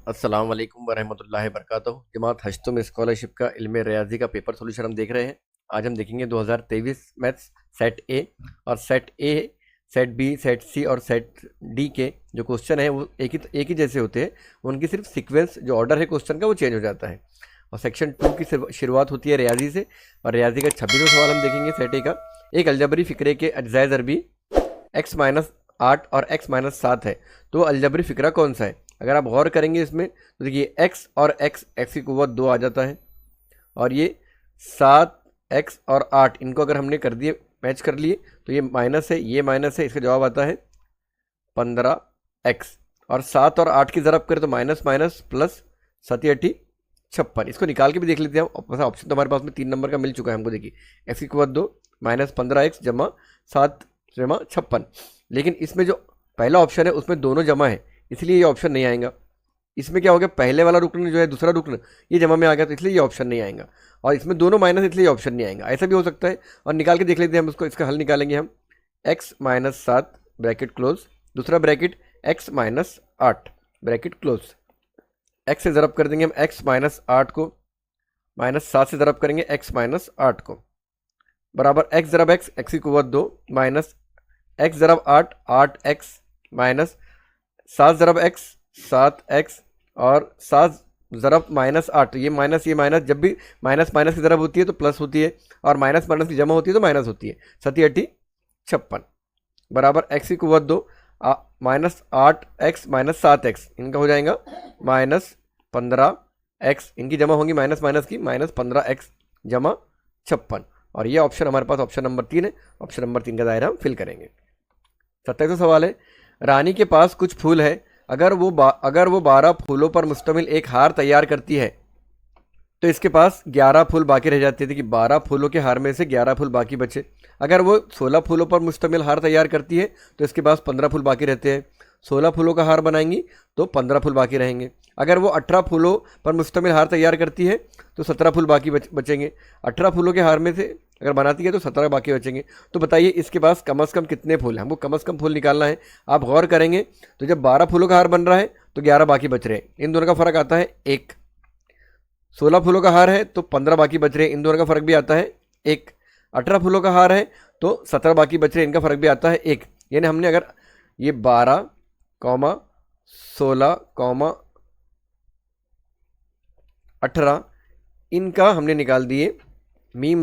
अस्सलाम वालेकुम वरहमतुल्लाहि वबरकातुहू। जमात हश्तुम स्कॉलरशिप का इल्म रियाजी का पेपर सोल्यूशन हम देख रहे हैं। आज हम देखेंगे 2023 मैथ्स सेट ए और set A, set B, set C और सेट डी के जो क्वेश्चन है वो एक ही जैसे होते हैं। उनकी सिर्फ सीक्वेंस जो ऑर्डर है क्वेश्चन का वो चेंज हो जाता है। और सेक्शन 2 की शुरुआत होती है रियाजी से और रियाजी का 26वां सवाल हम देखेंगे सेट ए का। एक अलजबरी फ़िक्रे के अज्जाए ज़रबी x-8 और x-7 है, तो अलजबरी फ़िक्रा कौन सा है? अगर आप गौर करेंगे इसमें तो देखिए x और x की कुव्वत 2 आ जाता है और ये 7x और 8 इनको अगर हमने कर दिए मैच कर लिए तो ये माइनस है, ये माइनस है, इसका जवाब आता है 15x। और 7 और 8 की ज़रब करें तो माइनस माइनस प्लस 7 56। इसको निकाल के भी देख लेते हैं हम। वैसे ऑप्शन तो हमारे पास में 3 नंबर का मिल चुका है हमको। देखिए x की कुव्वत 2 माइनस 15x जमा 7 जमा 56, लेकिन इसमें जो पहला ऑप्शन है उसमें दोनों जमा है, इसलिए ये ऑप्शन नहीं आएगा। इसमें क्या हो गया, पहले वाला रुकन जो है दूसरा रुकन ये जमा में आ गया, तो इसलिए ये ऑप्शन नहीं आएगा। और इसमें दोनों माइनस, इसलिए ये ऑप्शन नहीं आएगा। ऐसा भी हो सकता है। और निकाल के देख लेते हैं हम इसको। इसका हल निकालेंगे हम। x-7 ब्रैकेट क्लोज, दूसरा bracket x-8 bracket close. x से ज़रब कर देंगे हम x-8 को, -7 से ज़रब करेंगे x-8 को, बराबर x ज़रब x की कुव्वत 2 minus x ज़रब 8 8x minus 7 ज़रब x 7x और 7 ज़रब -8। ये माइनस जब भी माइनस माइनस की ज़रब होती है तो प्लस होती है और माइनस माइनस की जमा होती है तो माइनस होती है। 7 बराबर x की कुव्वत 2 -8x माइनस 7x, इनका हो जाएगा -15x, इनकी जमा होंगी माइनस माइनस की -15x जमा 56। और ये ऑप्शन हमारे पास ऑप्शन नंबर 3 है। ऑप्शन नंबर 3 का दायरा हम फिल करेंगे। 27वां सवाल है, रानी के पास कुछ फूल है, अगर वो 12 फूलों पर मुश्तमिल एक हार तैयार करती है तो इसके पास 11 फूल बाकी रह जाते थे कि 12 फूलों के हार में से 11 फूल बाकी बचे। अगर वो 16 फूलों पर मुश्तमिल हार तैयार करती है तो इसके पास 15 फूल बाकी रहते हैं। 16 फूलों का हार बनाएंगी तो 15 फूल बाकी रहेंगे। अगर वो 18 फूलों पर मुश्तमिल हार तैयार करती है तो 17 फूल बाकी बचेंगे। 18 फूलों के हार में से अगर बनाती है तो 17 बाकी बचेंगे। तो बताइए इसके पास कम से कम कितने फूल हैं? हमको कम से कम फूल निकालना है। आप गौर करेंगे तो जब 12 फूलों का हार बन रहा है तो 11 बाकी बच रहे हैं, इन दोनों का फ़र्क आता है 1। 16 फूलों का हार है तो 15 बाकी बच रहे हैं, इन दोनों का फ़र्क भी आता है 1। 18 फूलों का हार है तो 17 बाकी बच रहे हैं, इनका फ़र्क भी आता है 1। यानी हमने अगर ये 12, 16, 18 इनका हमने निकाल दिए मीम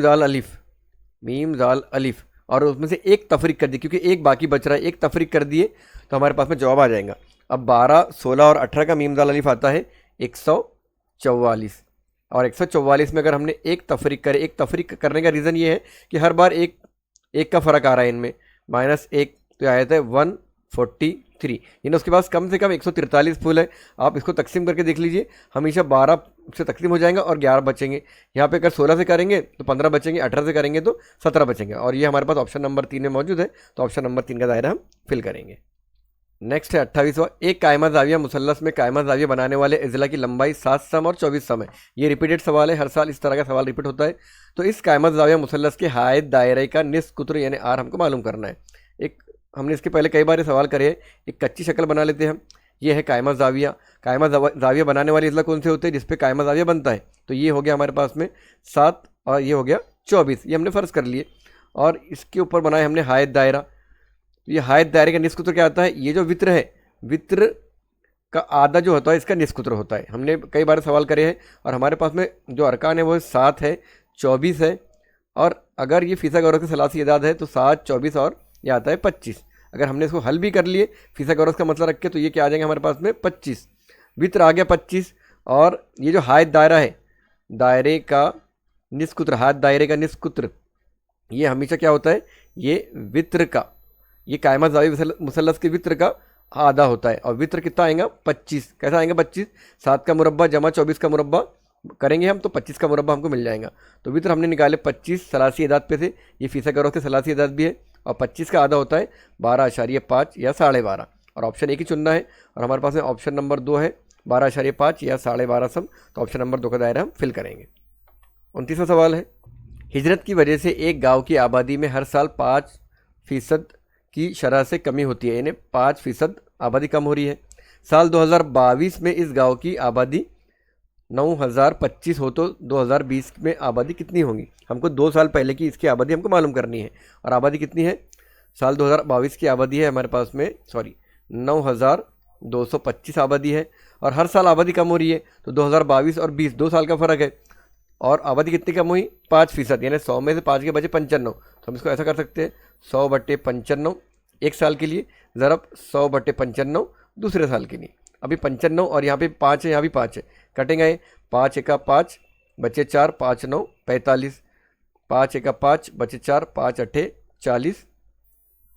जाल अलिफ और उसमें से एक तफरीक कर दी, क्योंकि एक बाकी बच रहा है, एक तफरीक कर दिए तो हमारे पास में जवाब आ जाएगा। अब 12, 16 और 18 का मीम जाल अलिफ आता है 144। और 144 में अगर हमने एक तफरीक करे, एक तफरीक करने का रीज़न ये है कि हर बार एक का फ़र्क आ रहा है इनमें, -1 तो आया था 143। यानी उसके पास कम से कम 143 फूल है। आप इसको तकसीम करके देख लीजिए, हमेशा 12 से तकसीम हो जाएगा और 11 बचेंगे। यहाँ पे अगर 16 से करेंगे तो 15 बचेंगे, 18 से करेंगे तो 17 बचेंगे। और ये हमारे पास ऑप्शन नंबर 3 में मौजूद है, तो ऑप्शन नंबर 3 का दायरा हम फिल करेंगे। नेक्स्ट है 28वां, एक कायमा जाविया मुसल्लस में कायमा जाविया बनाने वाले इजला की लंबाई 7 सम और 24 सम है। ये रिपीटेड सवाल है, हर साल इस तरह का सवाल रिपीट होता है। तो इस कायमा जाविया मुसल्लस के हायत दायरे का निस्फ कुत्र यानी आर हमको मालूम करना है। एक हमने इसके पहले कई बार ये सवाल करे हैं। एक कच्ची शक्ल बना लेते हैं हम। ये है कायमा जाविया। कायमा जाविया बनाने वाले इजला कौन से होते हैं? जिसपे कायमा जाविया बनता है। तो ये हो गया हमारे पास में 7 और ये हो गया 24, ये हमने फ़र्ज़ कर लिए। और इसके ऊपर बनाए हमने हायत दायरा। तो ये हायत दायरे का निस्फ कुत्र क्या आता है? ये जो वित्र है, वित्र का आधा जो होता है इसका निस्फ कुत्र होता है। हमने कई बार सवाल करे हैं। और हमारे पास में जो अरकान है वो 7 है, 24 है, और अगर ये फिसागोरस की सलासी इदाद है तो 7, 24 और ये आता है 25। अगर हमने इसको हल भी कर लिए फिसागोरस का मसला रख के तो ये क्या आ जाएगा हमारे पास में 25। वित्र आ गया 25। और ये जो हायत दायरा है, दायरे का निस्फ कुत्र, हायत दायरे का निस्फ कुत्र, ये हमेशा क्या होता है? ये वित्र का, ये कायमा जाविया मुसल्लस के वित्र का आधा होता है। और वित्र कितना आएगा? 25। कैसा आएगा? 25। 7 का मुरब्बा जमा 24 का मुरब्बा करेंगे हम तो 25 का मुरब्बा हमको मिल जाएगा। तो वित्र हमने निकाले 25 सलासी इदाद पे से। ये फिसागोरस के सलासी इदाद भी है। और 25 का आधा होता है 12.5 या 12.5। और ऑप्शन एक ही चुनना है। और हमारे पास में ऑप्शन नंबर 2 है 12.5 या 12.5 सम। तो ऑप्शन नंबर 2 का दायरा हम फिल करेंगे। 29वां सवाल है, हिजरत की वजह से एक गांव की आबादी में हर साल 5% की शरह से कमी होती है, यानी 5% आबादी कम हो रही है। साल 2022 में इस गांव की आबादी 9025 हो तो 2020 में आबादी कितनी होगी। हमको 2 साल पहले की इसकी आबादी हमको मालूम करनी है। और आबादी कितनी है, साल 2022 की आबादी है हमारे पास में 9225 आबादी है। और हर साल आबादी कम हो रही है, तो 2022 और 20 2 साल का फ़र्क है। और आबादी कितनी कम हुई, 5%, यानी 100 में से 5 के बचे 95। तो हम इसको ऐसा कर सकते हैं 100/95 एक साल के लिए, ज़रब 100/95 दूसरे साल के लिए। अभी 95 और यहाँ पे 5 है, यहाँ भी 5 है, कटेंगे 5 एका 5 बचे 4, 5 9 45, 5 एका 5 बचे 4, 5 8 40,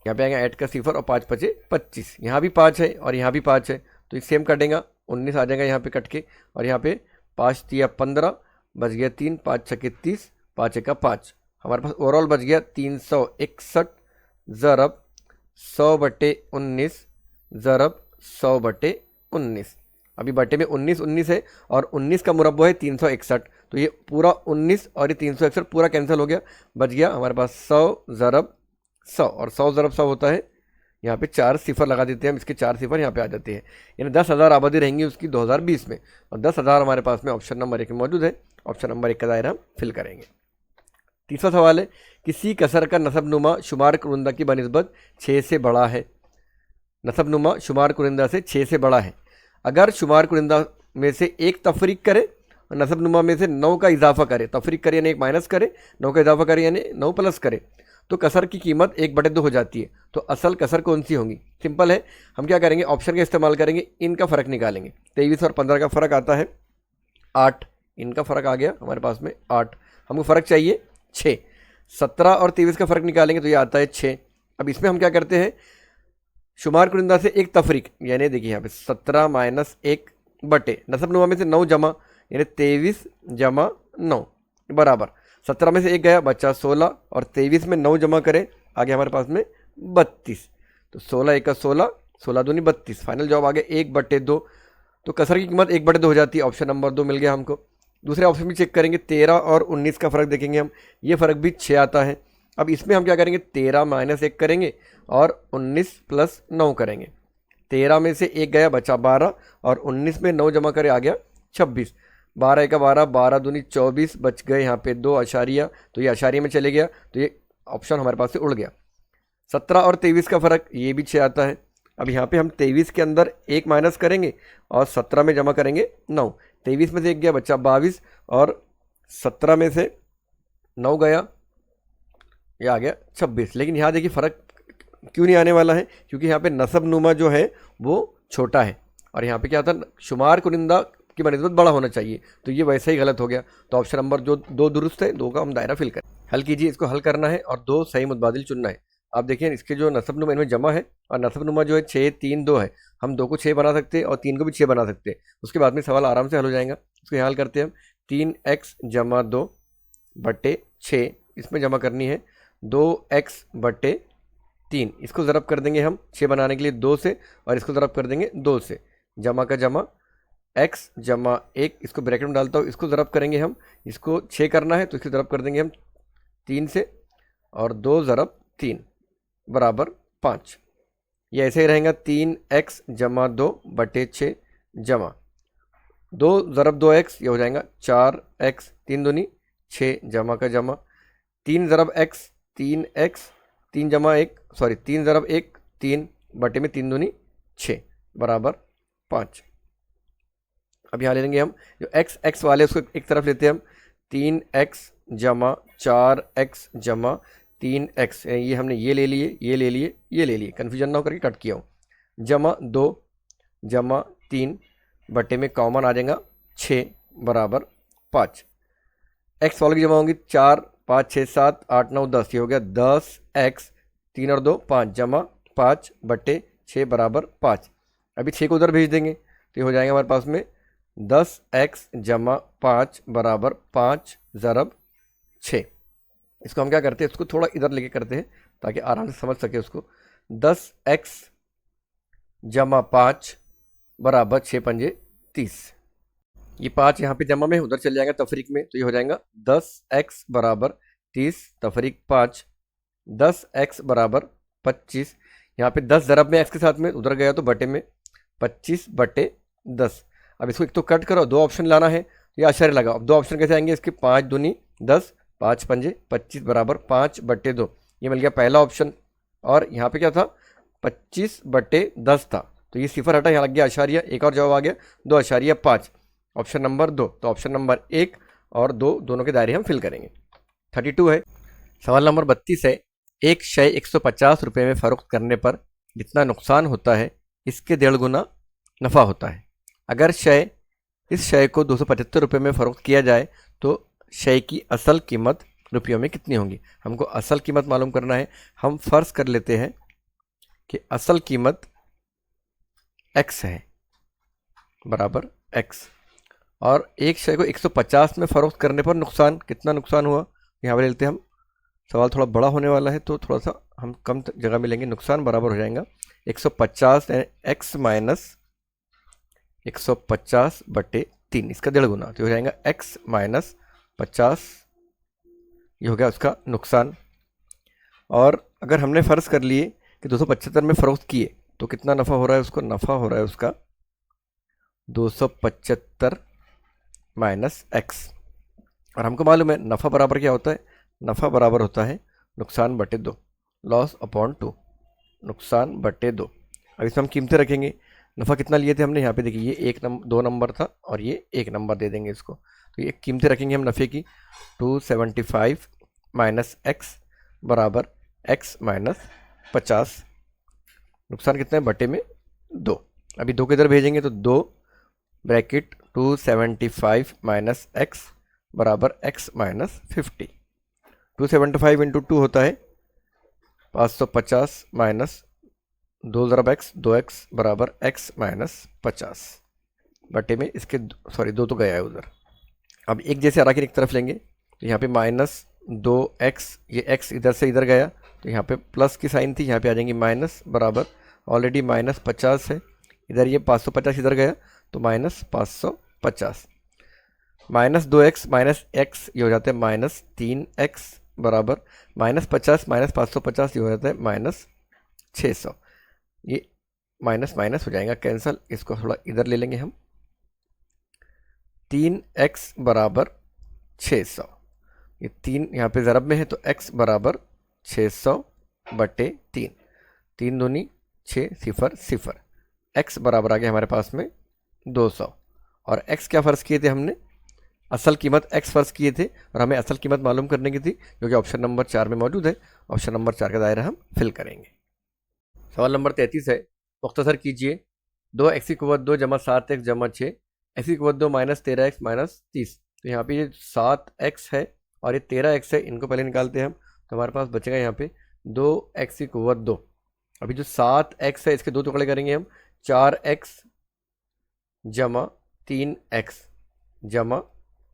यहाँ पे आएगा 8 का 0 और 5 बचे 25। यहाँ भी 5 है और यहाँ भी 5 है, तो ये सेम कटेगा, 19 आ जाएगा यहाँ पे कट के। और यहाँ पे 5 तिया 15 बच गया 3, 5 छके 30, 5 एका 5, हमारे पास ओवरऑल बच गया 361 ज़रब 100/19 ज़रब 100/19। अभी बटे में 19 है और 19 का मुरब्बा है 361, तो ये पूरा 19 और ये 361 पूरा कैंसिल हो गया, बच गया हमारे पास 100 ज़रब 100। और 100 ज़रब 100 होता है, यहाँ पे 4 सिफर लगा देते हैं हम, इसके 4 सिफर यहाँ पे आ जाते हैं, यानी 10,000 आबादी रहेंगी उसकी 2020 में। और 10,000 हमारे पास में ऑप्शन नंबर 1 में मौजूद है। ऑप्शन नंबर 1 का दायरा हम फिल करेंगे। तीसरा सवाल है, किसी कसर का नसबनुमा शुमार कुरिंदा की बनिस्बत 6 से बड़ा है। नसबनुमा शुमार कुरिंदा से 6 से बड़ा है। अगर शुमार कुरिंदा में से एक तफरीक करे और नसबनुमा में से 9 का इजाफा करे, तफरीक करे यानी 1 माइनस करे, 9 का इजाफा करे यानी 9 प्लस करे, तो कसर की कीमत 1/2 हो जाती है। तो असल कसर कौन सी होंगी, सिंपल है, हम क्या करेंगे, ऑप्शन का इस्तेमाल करेंगे, इनका फ़र्क निकालेंगे। 23 और 15 का फ़र्क आता है 8, इनका फ़र्क आ गया हमारे पास में 8, हमको फ़र्क चाहिए 6। 17 और 23 का फ़र्क निकालेंगे तो ये आता है 6। अब इसमें हम क्या करते हैं, शुमार कुरिंदा से एक तफरीक, यानी देखिए यहाँ पे 17 माइनस 1 बटे नसबनुमा में से 9 जमा, यानी 23 जमा 9 बराबर 17 में से 1 गया बचा 16 और 23 में 9 जमा करें आ गया हमारे पास में 32। तो 16 1 का 16, 16 दूनी 32, फाइनल जवाब आ गया 1/2। तो कसर की कीमत 1/2 हो जाती है। ऑप्शन नंबर 2 मिल गया हमको। दूसरे ऑप्शन में चेक करेंगे, 13 और 19 का फ़र्क देखेंगे हम, ये फ़र्क भी 6 आता है। अब इसमें हम क्या करेंगे, 13 माइनस 1 करेंगे और 19 प्लस 9 करेंगे। 13 में से 1 गया बचा 12 और 19 में 9 जमा करे आ गया 26। 12 1 का 12, 12 दूनी 24, बच गए यहाँ पे 2 अशारिया, तो ये अशारिया में चले गया, तो ये ऑप्शन हमारे पास से उड़ गया। 17 और 23 का फ़र्क, ये भी 6 आता है। अब यहाँ पे हम 23 के अंदर 1 माइनस करेंगे और 17 में जमा करेंगे 9। 23 में से 1 गया बच्चा 22 और 17 में से 9 गया, ये आ गया 26। लेकिन यहाँ देखिए फ़र्क क्यों नहीं आने वाला है, क्योंकि यहाँ पे नसबनुमा जो है वो छोटा है और यहाँ पे क्या था, शुमार कुरिंदा की बनिस्बत बड़ा होना चाहिए, तो ये वैसे ही गलत हो गया। तो ऑप्शन नंबर जो 2 दुरुस्त है, 2 का हम दायरा फिल करें। हल कीजिए, इसको हल करना है और 2 सही मुतबादिल चुनना है। आप देखिए इसके जो नसबनुमा इनमें जमा है और नसबनुमा जो है 6 3 2 है, हम 2 को 6 बना सकते हैं और 3 को भी 6 बना सकते हैं। उसके बाद में सवाल आराम से हल हो जाएगा। इसको यहाँ हल करते हैं हम, 3x जमा 2 बटे 6, इसमें जमा करनी है 2x बटे 3, इसको ज़रब कर देंगे हम 6 बनाने के लिए 2 से और इसको ज़रब कर देंगे 2 से, जमा का जमा x जमा 1, इसको ब्रैकेट में डालता हूँ, इसको ज़रब करेंगे हम, इसको 6 करना है तो इसको ज़रब कर देंगे हम 3 से और 2 ज़रब 3 बराबर 5। ये ऐसे ही रहेगा 3x जमा 2 बटे 6 जमा 2 ज़रब 2x, ये हो जाएगा 4x, 3 दूनी 6 जमा का जमा 3 ज़रब x 3x, 3 जमा 1 सॉरी 3 ज़रब 1 3 बटे में 3 दूनी 6 बराबर 5। अब यहाँ ले लेंगे हम जो x वाले उसको एक तरफ लेते हैं हम, 3x जमा 4x जमा 3x, ये हमने ये ले लिए ये ले लिए ये ले लिए, कन्फ्यूजन ना हो करके कट किया हूँ, जमा 2 जमा 3 बटे में कॉमन आ जाएगा 6 बराबर 5। x वालों की जमा होंगी 4 5 6 7 8 9 10, ये हो गया 10x, 3 और 2 5 जमा 5 बटे 6 बराबर 5। अभी 6 को उधर भेज देंगे तो ये हो जाएगा हमारे पास में 10x जमा 5 बराबर 5 ज़रब 6। इसको हम क्या करते हैं, इसको थोड़ा इधर लेके करते हैं ताकि आराम से समझ सके उसको। 10x जमा 5 बराबर 6 पंजे 30, ये 5 यहाँ पे जमा में उधर चल जाएगा तफरीक में, तो ये हो जाएगा 10x बराबर 30 तफरीक 5, 10x बराबर 25। यहाँ पे 10 ज़रब में x के साथ में उधर गया तो बटे में 25/10। अब इसको एक तो कट करो, दो ऑप्शन लाना है, ये आश्चर्य लगा। अब दो ऑप्शन कैसे आएंगे इसके, 5 दूनी 10, 5 पंजे 25 बराबर 5/2। ये मिल गया पहला ऑप्शन। और यहाँ पे क्या था, 25/10 था, तो ये सिफर हटा, यहाँ लग गया आशार्य, एक और जवाब आ गया 2.5, ऑप्शन नंबर 2। तो ऑप्शन नंबर 1 और 2 दोनों के दायरे हम फिल करेंगे। 32 है। सवाल नंबर 32 है, एक शय 150 रुपये में फरोख्त करने पर जितना नुकसान होता है इसके 1.5 गुना नफ़ा होता है। अगर इस शय को 275 रुपये में फरोख्त किया जाए तो शय की असल कीमत रुपयों में कितनी होगी। हमको असल कीमत मालूम करना है। हम फर्ज कर लेते हैं कि असल कीमत x है बराबर x, और एक शय को 150 में फरोख्त करने पर नुकसान, कितना नुकसान हुआ यहाँ पर लेते हैं हम। सवाल थोड़ा बड़ा होने वाला है तो थोड़ा सा हम कम जगह में लेंगे। नुकसान बराबर हो जाएगा 150 x माइनस 150/3, इसका 1.5 गुना, तो हो जाएगा x माइनस 50, ये हो गया उसका नुकसान। और अगर हमने फ़र्ज़ कर लिए कि 275 में फ़रोख्त किए तो कितना नफ़ा हो रहा है उसको, नफ़ा हो रहा है उसका 275 माइनस x। और हमको मालूम है नफ़ा बराबर क्या होता है, नफ़ा बराबर होता है नुकसान/2, लॉस अपॉन 2, नुकसान/2। अब इसमें हम कीमतें रखेंगे। नफ़ा कितना लिए थे हमने, यहाँ पे देखिए ये 2 नंबर था और ये 1 नंबर दे देंगे इसको, तो ये कीमतें रखेंगे हम नफ़े की। 275 माइनस x बराबर x माइनस 50, नुकसान कितना है बटे में 2। अभी 2 के इधर भेजेंगे तो 2 ब्रैकेट 275 माइनस x बराबर x माइनस 50। 275 इंटू 2 होता है 550 माइनस 2 ज़रब x, 2x बराबर x माइनस 50 बटे में इसके, सॉरी 2 तो गया है उधर। अब एक जैसे आगे एक तरफ लेंगे तो यहाँ पे माइनस 2x, ये x इधर से इधर गया तो यहाँ पे प्लस की साइन थी, यहाँ पे आ जाएंगी माइनस बराबर, ऑलरेडी माइनस 50 है, इधर ये 550 इधर गया तो minus 550, minus 2x minus x ये हो जाता है माइनस 3x बराबर माइनस 50 माइनस 550 ये हो जाता है माइनस 600। ये माइनस माइनस हो जाएगा कैंसल, इसको थोड़ा इधर ले लेंगे हम। 3x बराबर 600, ये 3 यहाँ पे ज़रब में है तो x बराबर 600/3, 3 दूनी 6, 0 0, x बराबर आ गया हमारे पास में 200। और x क्या फ़र्ज़ किए थे हमने, असल कीमत x फ़र्ज़ किए थे और हमें असल कीमत मालूम करने की थी जो कि ऑप्शन नंबर 4 में मौजूद है। ऑप्शन नंबर 4 का दायरा हम फिल करेंगे। सवाल नंबर 33 है, मुख्तसर कीजिए 2x की कुव्वत 2 जमा 7x जमा 6, x की कुव्वत 2 माइनस 13x माइनस 30। तो यहाँ पे ये 7x है और ये 13x है, इनको पहले निकालते हैं हम, तो हमारे पास बचेगा यहाँ पे 2x की कुव्वत 2। अभी जो 7x है इसके 2 टुकड़े करेंगे हम, 4x जमा 3x जमा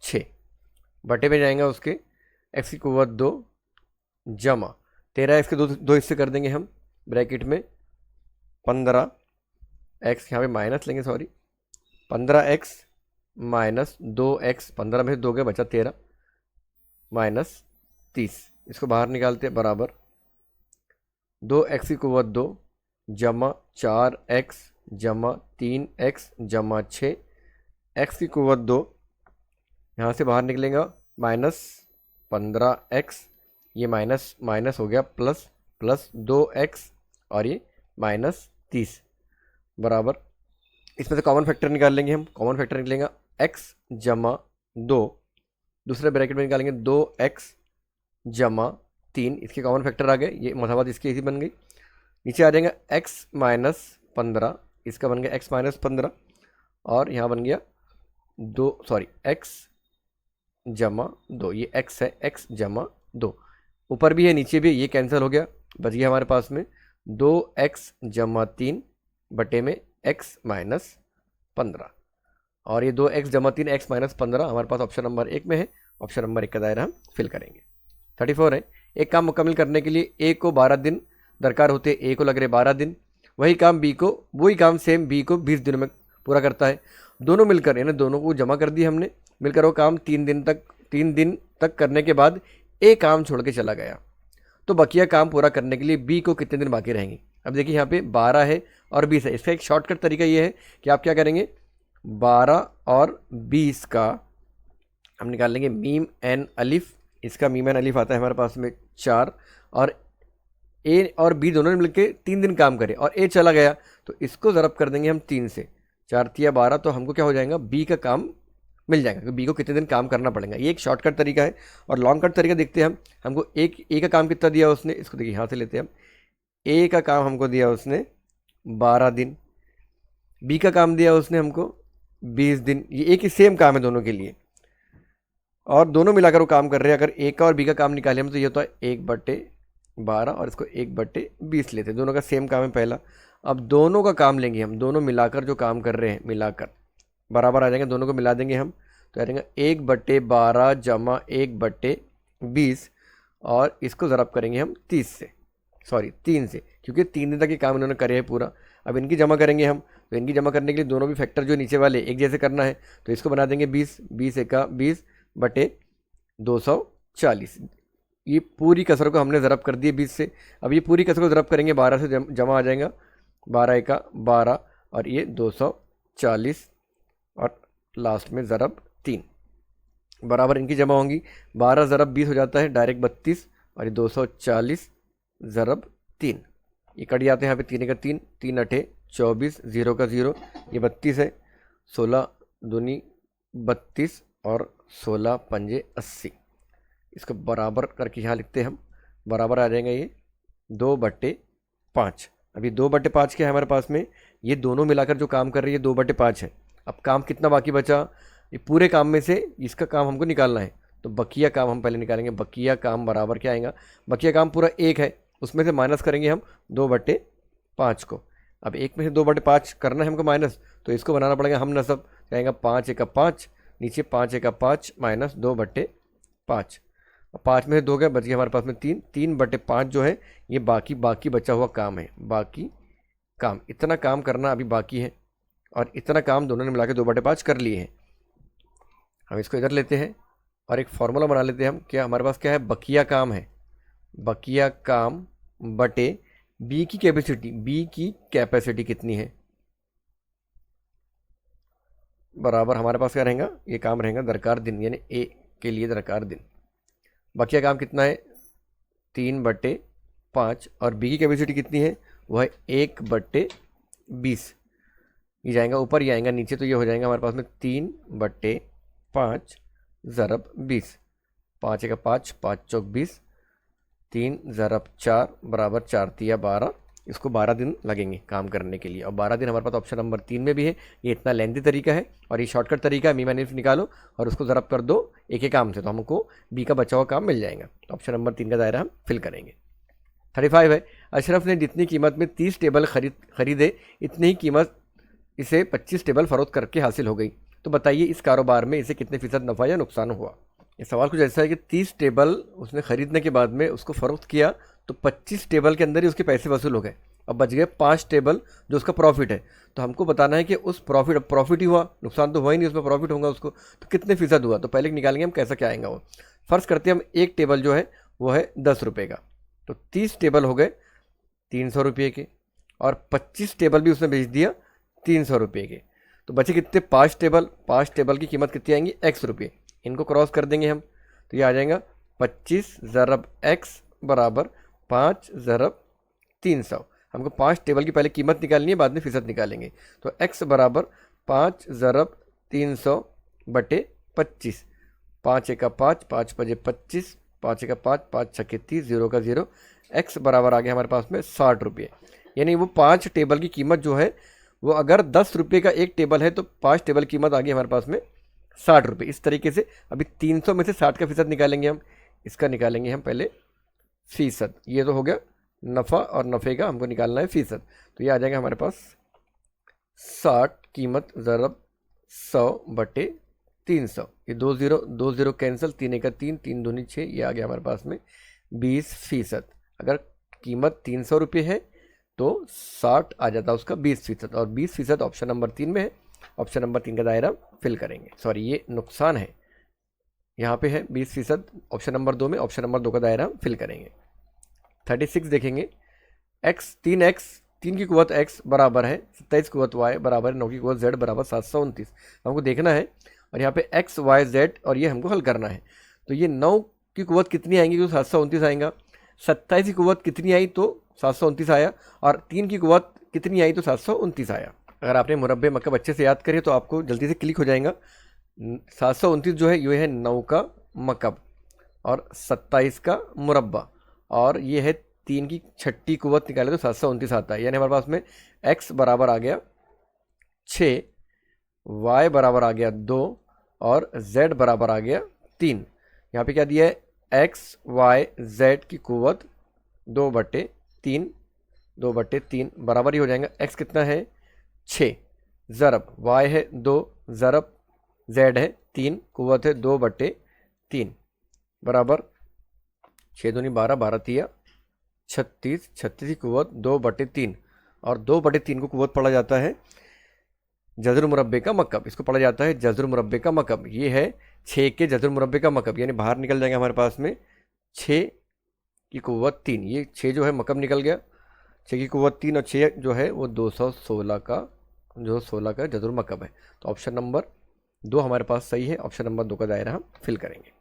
6 बटे में जाएगा उसके x की कुव्वत 2 जमा 13x के दो हिस्से कर देंगे हम, ब्रैकेट में 15x, यहाँ पे माइनस लेंगे सॉरी, 15x माइनस 2x, 15 में से 2 गए बचा 13 माइनस 30, इसको बाहर निकालते हैं बराबर 2x की कुव्वत 2 जमा 4x जमा 3x जमा 6, x की कुव्वत 2 यहाँ से बाहर निकलेगा माइनस 15x, ये माइनस माइनस हो गया प्लस, प्लस 2x और ये माइनस 30 बराबर, इसमें से कॉमन फैक्टर निकाल लेंगे हम। कॉमन फैक्टर निकलेगा x जमा 2, दूसरे ब्रैकेट में निकालेंगे 2x जमा 3, इसके कॉमन फैक्टर आ गए, ये मसावत इसकी इसी बन गई। नीचे आ जाएगा x माइनस 15, इसका बन गया x माइनस 15 और यहाँ बन गया x जमा 2, ये x है, x जमा 2, ऊपर भी है नीचे भी, ये कैंसिल हो गया, बच गया हमारे पास में 2x जमा 3 बटे में x माइनस 15, और ये 2x जमा 3 x माइनस 15 हमारे पास ऑप्शन नंबर 1 में है। ऑप्शन नंबर 1 का दायरा हम फिल करेंगे। 34 है, एक काम मुकम्मल करने के लिए a को 12 दिन दरकार होते हैं, a को लग रहे 12 दिन, वही काम सेम b को 20 दिनों में पूरा करता है। दोनों मिलकर, यानी दोनों को जमा कर दी हमने, मिलकर वो काम 3 दिन तक करने के बाद a काम छोड़ के चला गया, तो बकिया काम पूरा करने के लिए b को कितने दिन बाकी रहेंगे। अब देखिए यहाँ पे 12 है और 20 है। इसका एक शॉर्टकट तरीका ये है कि आप क्या करेंगे, 12 और 20 का हम निकाल लेंगे मीम एन अलिफ। इसका मीम एन अलिफ आता है हमारे पास में 4, और ए और बी दोनों ने मिलकर 3 दिन काम करे और ए चला गया, तो इसको ज़रब कर देंगे हम 3 से। 4 तिया 12, तो हमको क्या हो जाएगा, बी का काम मिल जाएगा कि बी को कितने दिन काम करना पड़ेगा। ये एक शॉर्टकट तरीका है। और लॉन्ग कट तरीका देखते हैं हम, हमको एक ए का काम कितना दिया उसने, इसको देखिए यहाँ से लेते हैं हम। ए का काम हमको दिया उसने 12 दिन, बी का काम दिया उसने हमको 20 दिन। ये एक ही सेम काम है दोनों के लिए, और दोनों मिलाकर वो काम कर रहे हैं। अगर ए का और बी का काम निकाले हम तो ये होता है 1/12, और इसको 1/20 लेते हैं। दोनों का सेम काम है पहला। अब दोनों का काम लेंगे हम, दोनों मिलाकर जो काम कर रहे हैं मिलाकर बराबर आ जाएंगे, दोनों को मिला देंगे हम तो आ जाएगा 1/12 जमा 1/20, और इसको ज़रब करेंगे हम 3 से, क्योंकि 3 दिन तक ये काम इन्होंने करे है पूरा। अब इनकी जमा करेंगे हम, तो इनकी जमा करने के लिए दोनों भी फैक्टर जो नीचे वाले एक जैसे करना है, तो इसको बना देंगे 20 एका 20/240। ये पूरी कसर को हमने ज़रब कर दिए 20 से। अब ये पूरी कसर को ज़रब करेंगे 12 से, जमा आ जाएगा 12 एका 12, और ये 240, और लास्ट में ज़रब 3 बराबर इनकी जमा होंगी। 12 ज़रब 20 हो जाता है डायरेक्ट 32, और ये 240 ज़रब 3, ये कट जाते हैं यहाँ पे। 3 का 3, 3 अठे 24, 0 का 0, ये 32 है। 16 दूनी 32, और 16 पंजे 80। इसको बराबर करके यहाँ लिखते हैं हम, बराबर आ जाएगा ये 2/5। अभी 2/5 क्या है हमारे पास में, ये दोनों मिलाकर जो काम कर रही है 2/5 है। अब काम कितना बाकी बचा, ये पूरे काम में से इसका काम हमको निकालना है, तो बकिया काम हम पहले निकालेंगे। बकिया काम बराबर क्या आएगा, बकिया काम पूरा 1 है, उसमें से माइनस करेंगे हम 2/5 को। अब 1 में से 2/5 करना है हमको माइनस, तो इसको बनाना पड़ेगा हम नसब। जाएगा 5 एका 5, नीचे 5 एका 5 माइनस 2/5। 5 में से 2 गया, बच गया हमारे पास में 3। 3/5 जो है ये बाकी बचा हुआ काम है। बाकी काम, इतना काम करना अभी बाकी है, और इतना काम दोनों ने मिला के 2/5 कर लिए हैं। हम इसको इधर लेते हैं और एक फार्मूला बना लेते हैं हम। क्या हमारे पास क्या है, बकिया काम है। बकिया काम बटे बी की कैपेसिटी। बी की कैपेसिटी कितनी है, बराबर हमारे पास क्या रहेगा, ये काम रहेगा दरकार दिन, यानी ए के लिए दरकार दिन। बकिया काम कितना है 3/5, और बी की कैपेसिटी कितनी है, वह है 1/20। ये जाएगा ऊपर, ये आएगा नीचे, तो ये हो जाएगा हमारे पास में 3/5 ज़रब 20। 5 एका 5, 5 चौक 20, 3 ज़रब 4 बराबर 4 तिया 12। इसको 12 दिन लगेंगे काम करने के लिए, और 12 दिन हमारे पास ऑप्शन नंबर 3 में भी है। ये इतना लेंथी तरीका है, और ये शॉर्टकट तरीका है। मीम एन अलिफ निकालो और उसको ज़रब कर दो एक काम से, तो हमको बी का बचा हुआ काम मिल जाएगा। तो ऑप्शन नंबर 3 का दायरा हम फिल करेंगे। 35 है, अशरफ ने जितनी कीमत में 30 टेबल खरीदे, इतनी ही कीमत इसे 25 टेबल फ़रोख्त करके हासिल हो गई। तो बताइए इस कारोबार में इसे कितने फ़ीसद नफ़ा या नुकसान हुआ। ये सवाल कुछ ऐसा है कि 30 टेबल उसने ख़रीदने के बाद में उसको फ़रोख्त किया, तो 25 टेबल के अंदर ही उसके पैसे वसूल हो गए। अब बच गए 5 टेबल जो उसका प्रॉफिट है। तो हमको बताना है कि उस प्रॉफिट ही हुआ, नुकसान तो हुआ ही नहीं, उसमें प्रॉफिट होगा उसको, तो कितने फ़ीसद हुआ। तो पहले निकालेंगे हम कैसा क्या आएगा वो। फ़र्ज़ करते हैं हम एक टेबल जो है वो है 10 रुपये का, तो 30 टेबल हो गए 300 रुपये के, और 25 टेबल भी उसने बेच दिया 300 रुपये के। तो बचे कितने, 5 टेबल। 5 टेबल की कीमत कितनी आएंगी, x रुपये। इनको क्रॉस कर देंगे हम, तो ये आ जाएगा 25 ज़रब x बराबर 5 ज़रब 300। हमको 5 टेबल की पहले कीमत निकालनी है, बाद में फ़ीसद निकालेंगे। तो x बराबर 5 ज़रब 300 बटे 25। 5 एका 5, 5 पजे 25, 5 एका 5, 5 छक्के 30, 0 का 0। x बराबर आ गया हमारे पास में 60 रुपये। यानी वो 5 टेबल की कीमत जो है वो अगर 10 रुपये का एक टेबल है, तो 5 टेबल कीमत आ गई हमारे पास में 60 रुपये। इस तरीके से अभी 300 में से 60 का फ़ीसद निकालेंगे हम। इसका निकालेंगे हम पहले फ़ीसद। ये तो हो गया नफ़ा, और नफ़े का हमको निकालना है फ़ीसद। तो ये आ जाएगा हमारे पास 60 कीमत ज़रब 100 बटे 300। ये 2 0 कैंसिल, 3 एका 3, 3 दूनी 6, ये आ गया हमारे पास में 20%। अगर कीमत 300 रुपये है तो 60 आ जाता है उसका 20%, और 20% ऑप्शन नंबर 3 में है। ऑप्शन नंबर 3 का दायरा फिल करेंगे। सॉरी, ये नुकसान है, यहाँ पे है 20% ऑप्शन नंबर 2 में। ऑप्शन नंबर 2 का दायरा फिल करेंगे। 36 देखेंगे, x 3x 3 की कुवत x बराबर है 27 कुवत y बराबर है 9 की कुवत z बराबर 729। हमको देखना है और यहाँ पे x y z और ये हमको हल करना है। तो ये 9 की कुवत कितनी आएंगी तो 729 आएगा, 27 की कुवत कितनी आई तो 729 आया, और 3 की कुवत कितनी आई तो 729 आया। अगर आपने मुरब्बे मकब अच्छे से याद करे तो आपको जल्दी से क्लिक हो जाएगा। 729 जो है ये है 9 का मकब और 27 का मुरब्बा, और ये है 3 की छठी कुवत निकाले तो 729 आता है। यानी हमारे पास में x बराबर आ गया 6, y बराबर आ गया 2 और z बराबर आ गया 3। यहाँ पे क्या दिया है, x y z की कुवत 2/3, 2/3 बराबर ही हो जाएगा। x कितना है 6, ज़रब y है 2, ज़रब z है 3, कुवत है 2/3 बराबर 6 दूनी 12, 12 तिया 36, 36 की कुवत 2/3, और 2/3 को कुवत पढ़ा जाता है जज़र मुरब्बे का मकब, इसको पढ़ा जाता है जज़र मुरब्बे का मकब। ये है 6 के जज़र मुरब्बे का मकब, यानी बाहर निकल जाएगा हमारे पास में 6 की कुवत 3, ये 6 जो है मकब निकल गया, 6 की कुवत 3 और 6 जो है वो 216 का जो 16 का जज़र मकब है। तो ऑप्शन नंबर 2 हमारे पास सही है। ऑप्शन नंबर 2 का दायरा हम फिल करेंगे।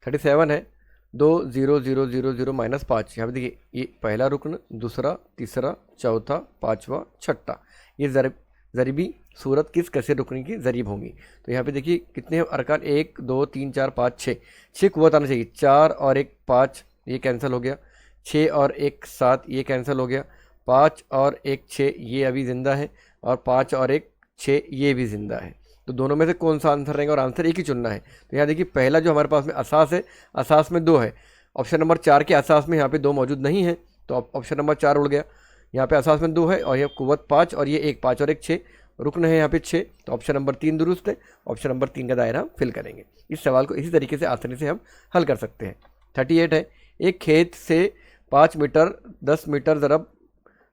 37 है 2 0 0 0 0 -5। यहाँ पे देखिए ये पहला रुकन, दूसरा, तीसरा, चौथा, पाँचवा, छठा, ये ज़रिबी सूरत किस कैसे रुकने की ज़रीब होंगी। तो यहाँ पे देखिए कितने अरकान, 1 2 3 4 5 6, 6 कुवत आना चाहिए, 4 और 1 5 ये कैंसिल हो गया, 6 और 1 7 ये कैंसिल हो गया, 5 और 1 6 ये अभी ज़िंदा है, और 5 और 1 6 ये भी ज़िंदा है। तो दोनों में से कौन सा आंसर रहेगा, और आंसर एक ही चुनना है। तो यहाँ देखिए पहला जो हमारे पास में असास है, असास में 2 है, ऑप्शन नंबर 4 के असास में यहाँ पे 2 मौजूद नहीं है, तो ऑप्शन नंबर 4 उड़ गया। यहाँ पे असास में 2 है और यह कुवत 5 और ये 1, 5 और 1 6, रुकन है यहाँ पे 6, तो ऑप्शन नंबर 3 दुरुस्त है। ऑप्शन नंबर 3 का दायरा हम फिल करेंगे। इस सवाल को इसी तरीके से आसानी से हम हल कर सकते हैं। 38 है, एक खेत से 5 मीटर 10 मीटर ज़रब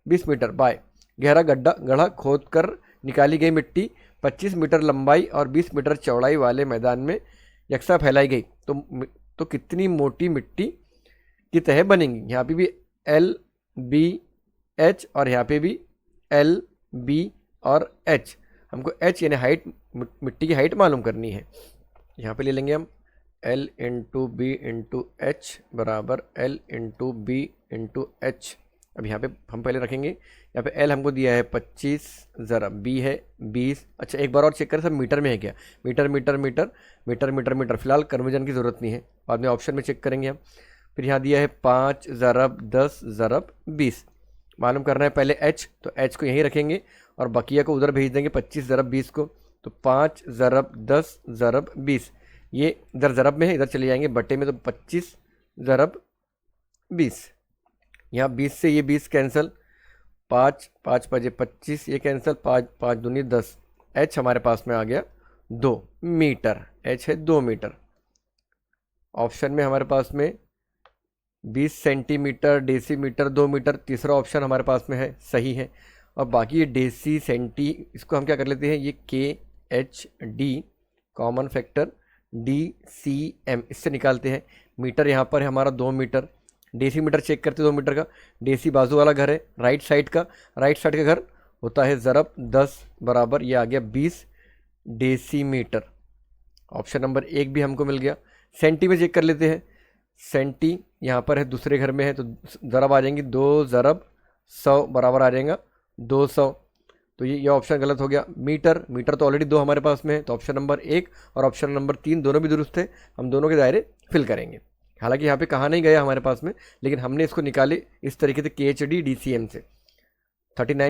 20 मीटर बाय गहरा गड्ढा खोद कर निकाली गई मिट्टी 25 मीटर लंबाई और 20 मीटर चौड़ाई वाले मैदान में यकसा फैलाई गई तो कितनी मोटी मिट्टी की तह बनेंगी। यहाँ पे भी एल बी एच और यहाँ पे भी एल बी और एच, हमको एच यानी हाइट, मिट्टी की हाइट मालूम करनी है। यहाँ पे ले लेंगे हम L into B into H बराबर L into B into H. अब यहाँ पे हम पहले रखेंगे, यहाँ पे एल हमको दिया है 25, ज़रा बी है 20। अच्छा एक बार और चेक करें सब मीटर में है क्या, meter meter meter meter meter meter, फिलहाल कन्वर्जन की ज़रूरत नहीं है, बाद में ऑप्शन में चेक करेंगे हम। फिर यहाँ दिया है 5 ज़रब 10 ज़रब 20, मालूम करना है पहले एच, तो एच को यहीं रखेंगे और बकिया को उधर भेज देंगे 25 ज़रब 20 को, तो 5 ज़रब 10 ज़रब 20, ये इधर ज़रब में है, इधर चले जाएंगे बट्टे में, तो 25 ज़रब 20। यहाँ 20 से ये 20 कैंसिल, 5 5 5 25 ये कैंसिल, 5 5 दूनी 10, एच हमारे पास में आ गया 2 मीटर, एच है 2 मीटर। ऑप्शन में हमारे पास में 20 सेंटीमीटर, डेसीमीटर, 2 मीटर, तीसरा ऑप्शन हमारे पास में है, सही है। और बाकी ये डेसी सेंटी, इसको हम क्या कर लेते हैं, ये के H D common factor D C M इससे निकालते हैं। मीटर यहाँ पर है हमारा 2 मीटर, डेसीमीटर चेक करते 2 मीटर का, डेसी बाजू वाला घर है राइट साइड का, राइट साइड का घर होता है ज़रब 10 बराबर ये आ गया 20 डेसीमीटर। ऑप्शन नंबर 1 भी हमको मिल गया। सेंटी में चेक कर लेते हैं, सेंटी यहाँ पर है दूसरे घर में है, तो ज़रब आ जाएंगी 2 ज़रब 100 बराबर आ जाएगा 200, तो ये ऑप्शन गलत हो गया। मीटर, मीटर तो ऑलरेडी 2 हमारे पास में है, तो ऑप्शन नंबर 1 और ऑप्शन नंबर 3 दोनों भी दुरुस्त है, हम दोनों के दायरे फिल करेंगे। हालांकि यहाँ पे कहा नहीं गया हमारे पास में, लेकिन हमने इसको निकाले इस तरीके से के H D D C M से। 39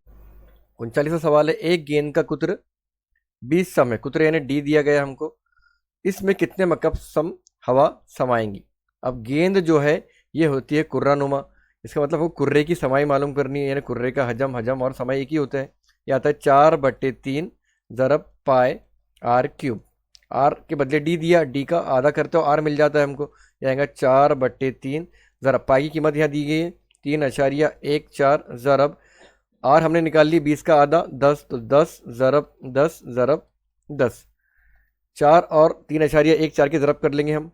39वां सवाल है, एक गेंद का कुत्र 20 सम है, कुत्र यानी डी दिया गया हमको, इसमें कितने मकब सम हवा समाएंगी। अब गेंद जो है ये होती है कुर्रानुमा, इसका मतलब वो कुर्रे की समाई मालूम करनी है, यानी कुर्रे का हजम और समाई एक ही होता है। ये आता है 4/3 ज़रब पाए आर क्यूब, आर के बदले डी दिया, डी का आधा करते हो आर मिल जाता है हमको, ये आएगा 4/3 ज़रब पाई की कीमत यहाँ दी गई है 3.14 ज़रब आर हमने निकाल ली 20 का आधा 10, तो 10 ज़रब 10 ज़रब 10, 4 और 3.14 के ज़रब कर लेंगे हम,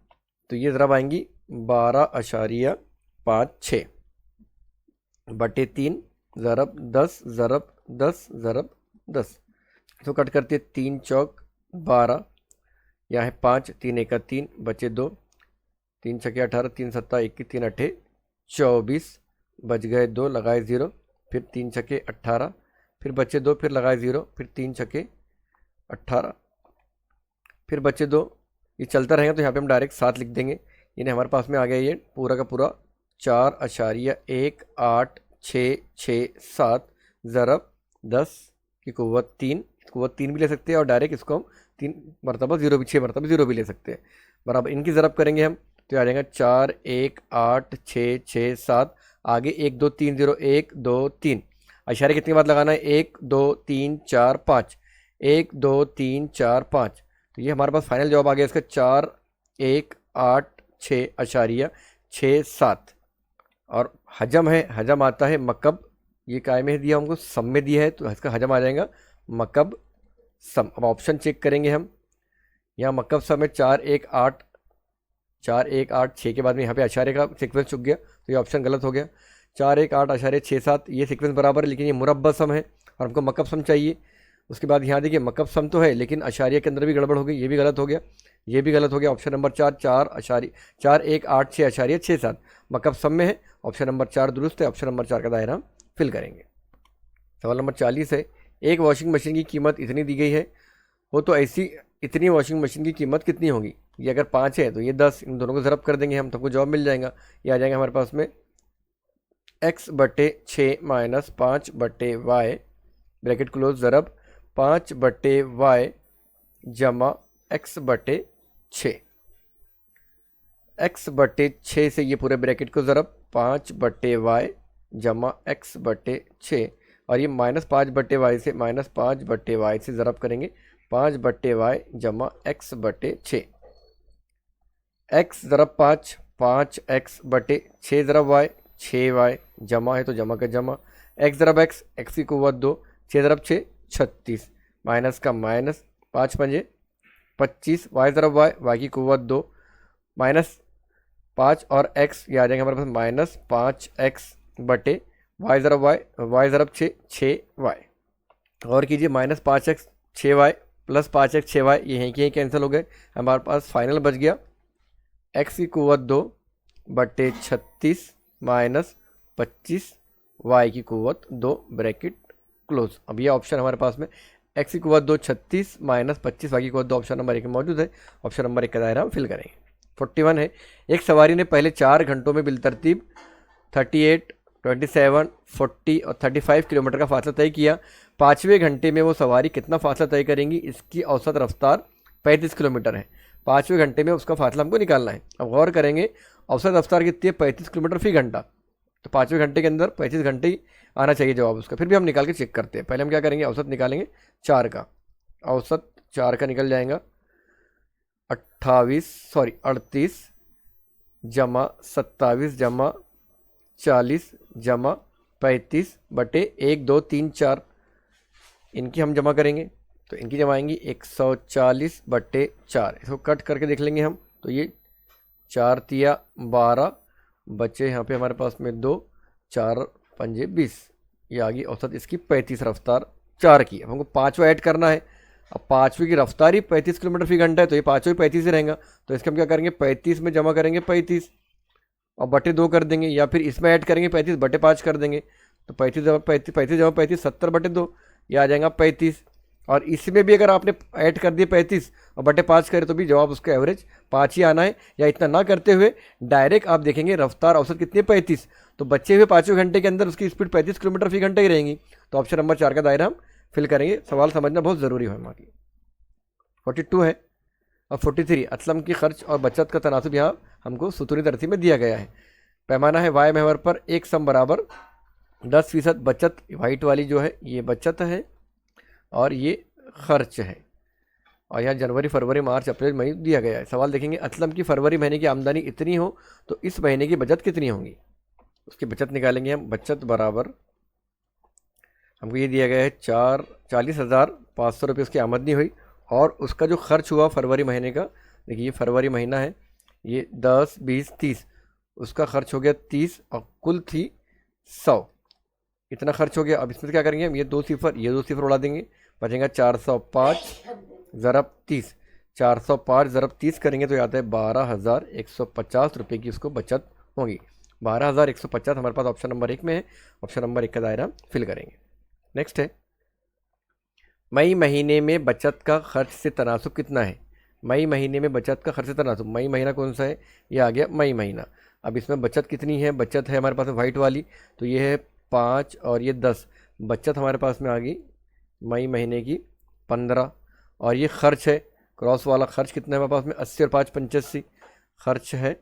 तो ये ज़रब आएंगी 12.56/3 ज़रब 10 ज़रब 10 ज़रब 10। तो कट करती है 3 चौक 12, यहाँ है 5, 3 एका 3, बचे 2, 3 छक्के 18, 3 सत्ता 21, 3 अट्ठे 24, बच गए 2, लगाए 0, फिर 3 छक्के 18, फिर बचे 2, फिर लगाए 0, फिर 3 छक्के 18, फिर बचे 2। ये चलता रहेगा तो यहाँ पे हम डायरेक्ट 7 लिख देंगे, यानी हमारे पास में आ गया ये पूरा का पूरा 4.18667 ज़रब 10 की कुव्वत 3, कुव्वत 3 भी ले सकते हैं और डायरेक्ट इसको हम 3 मरतबा 0 भी 6 मरतबा 0 भी ले सकते हैं। बराबर इनकी ज़रब करेंगे हम तो आ जाएगा 4.18667, आगे 1 2 3 0 1 2 3, इशारे कितनी बार लगाना है 1 2 3 4 5, 1 2 3 4 5। तो ये हमारे पास फाइनल जवाब आ गया इसका 4186.67 और हजम है, हजम आता है मकब, ये काय में दिया हमको सम में दिया है तो इसका हजम आ जाएगा मकब सम। अब ऑप्शन चेक करेंगे हम, यहाँ मकब सम है 418 के बाद में यहाँ पे अशारे का सीक्वेंस चुक गया तो ये ऑप्शन गलत हो गया। 418.67 ये सीक्वेंस बराबर है लेकिन ये मुरब्बा सम है और हमको मकब सम चाहिए। उसके बाद यहाँ देखिए मकब सम तो है लेकिन अशारिया के अंदर भी गड़बड़ हो गई, ये भी गलत हो गया, ये भी गलत हो गया। ऑप्शन नंबर 4186.67 मकब सम में है, ऑप्शन नंबर 4 दुरुस्त है, ऑप्शन नंबर 4 का दायरा हम फिल करेंगे। सवाल नंबर 40 है, एक वॉशिंग मशीन की कीमत इतनी दी गई है हो तो ऐसी इतनी वॉशिंग मशीन की कीमत कितनी होगी। ये अगर 5 है तो ये 10, इन दोनों को ज़रब कर देंगे हम तो हमको जवाब मिल जाएगा। ये आ जाएगा हमारे पास में x/6 - 5/y bracket close ज़रब 5/y जमा x/6, x/6 से ये पूरे ब्रैकेट को ज़रब 5/y जमा x/6 और ये -5/y से -5/y से ज़रब करेंगे 5/y जमा x/6, x ज़रब 5 5x/6 ज़रब y 6y जमा है तो जमा का जमा, x ज़रब x x की कुव्वत 2 6 ज़रब 6 36 माइनस का माइनस 5 पंजे 25, y ज़रब y y की कुव्वत 2 -5 और x ये आ जाएंगे हमारे पास -5x/y ज़रब y ज़रब 6 6y और कीजिए -5x 6y + 5x 6y ये यहीं के यहीं कैंसिल हो गए। हमारे पास फाइनल बच गया x की कुव्वत 2/36 माइनस 25 y की कुव्वत 2 ब्रैकेट क्लोज। अब ये ऑप्शन हमारे पास में x की कुव्वत 2 36 माइनस 25 y की कुव्वत 2 ऑप्शन नंबर 1 में मौजूद है, ऑप्शन नंबर 1 का दायरा हम फिल करेंगे। 41 है, एक सवारी ने पहले 4 घंटों में बिलतरतीब 38 27 40 और 35 किलोमीटर का फासला तय किया। 5वें घंटे में वो सवारी कितना फासला तय करेंगी, इसकी औसत रफ्तार 35 किलोमीटर है। 5वें घंटे में उसका फासला हमको निकालना है। अब गौर करेंगे औसत रफ्तार कितनी है 35 किलोमीटर फी घंटा, तो 5वें घंटे के अंदर 35 घंटे ही आना चाहिए जवाब उसका। फिर भी हम निकाल के चेक करते हैं। पहले हम क्या करेंगे, औसत निकालेंगे 4 का, औसत 4 का निकल जाएगा 38 जमा 27 जमा 40 जमा 35/1 2 3 4, इनकी हम जमा करेंगे तो इनकी जमा आएंगी 140/4। इसको कट करके देख लेंगे हम तो ये 4 तिया 12 बचे यहाँ पे हमारे पास में 2 4 पंजे 20, ये आ गई औसत इसकी 35 रफ्तार 4 की। अब हमको 5वां ऐड करना है। अब 5वीं की रफ्तार ही 35 किलोमीटर फी घंटा है तो ये 5वां ही 35 ही रहेगा, तो इसके हम क्या करेंगे 35 में जमा करेंगे 35 और बटे 2 कर देंगे, या फिर इसमें ऐड करेंगे 35/5 कर देंगे तो 35 जमा 35 70/2 ये आ जाएगा 35। और इसमें भी अगर आपने ऐड कर दिए 35 और बटे 5 करें तो भी जवाब उसका एवरेज 5 ही आना है। या इतना ना करते हुए डायरेक्ट आप देखेंगे रफ्तार औसत कितनी है 35, तो बचे हुए 5वें घंटे के अंदर उसकी स्पीड 35 किलोमीटर फी घंटा ही रहेंगी, तो ऑप्शन नंबर 4 का दायरा हम फिल करेंगे। सवाल समझना बहुत ज़रूरी है हमारे लिए। 42 है और 43, असलम की खर्च और बचत का तनासब यहाँ हमको सुतूनी तरतीब में दिया गया है। पैमाना है वाई महवर पर एक सम बराबर 10% बचत, वाइट वाली जो है ये बचत है और ये खर्च है, और यहाँ जनवरी फरवरी मार्च अप्रैल मई दिया गया है। सवाल देखेंगे, असलम की फरवरी महीने की आमदनी इतनी हो तो इस महीने की बचत कितनी होगी, उसकी बचत निकालेंगे हम। बचत बराबर हमको ये दिया गया है 40,500 रुपये उसकी आमदनी हुई और उसका जो खर्च हुआ फरवरी महीने का, देखिए ये फरवरी महीना है, ये 10 20 30, उसका खर्च हो गया 30 और कुल थी 100। इतना खर्च हो गया। अब इसमें से क्या करेंगे हम, ये 2 सिफर उड़ा देंगे, बचेगा 405 ज़रब 30। 405 ज़रब 30 करेंगे तो आता है 12,150 रुपये की उसको बचत होगी। 12,150 हमारे पास ऑप्शन नंबर 1 में है। ऑप्शन नंबर 1 का दायरा फिल करेंगे। नेक्स्ट है, मई महीने में बचत का खर्च से तनासुब कितना है। मई महीने में बचत का खर्च से तनासुब, मई महीना कौन सा है, ये आ गया मई महीना। अब इसमें बचत कितनी है, बचत है हमारे पास में वाइट वाली, तो ये है 5 और ये 10। बचत हमारे पास में आ गई मई महीने की 15। और ये खर्च है, क्रॉस वाला खर्च कितना है हमारे पास में, 80 और 5 85, खर्च है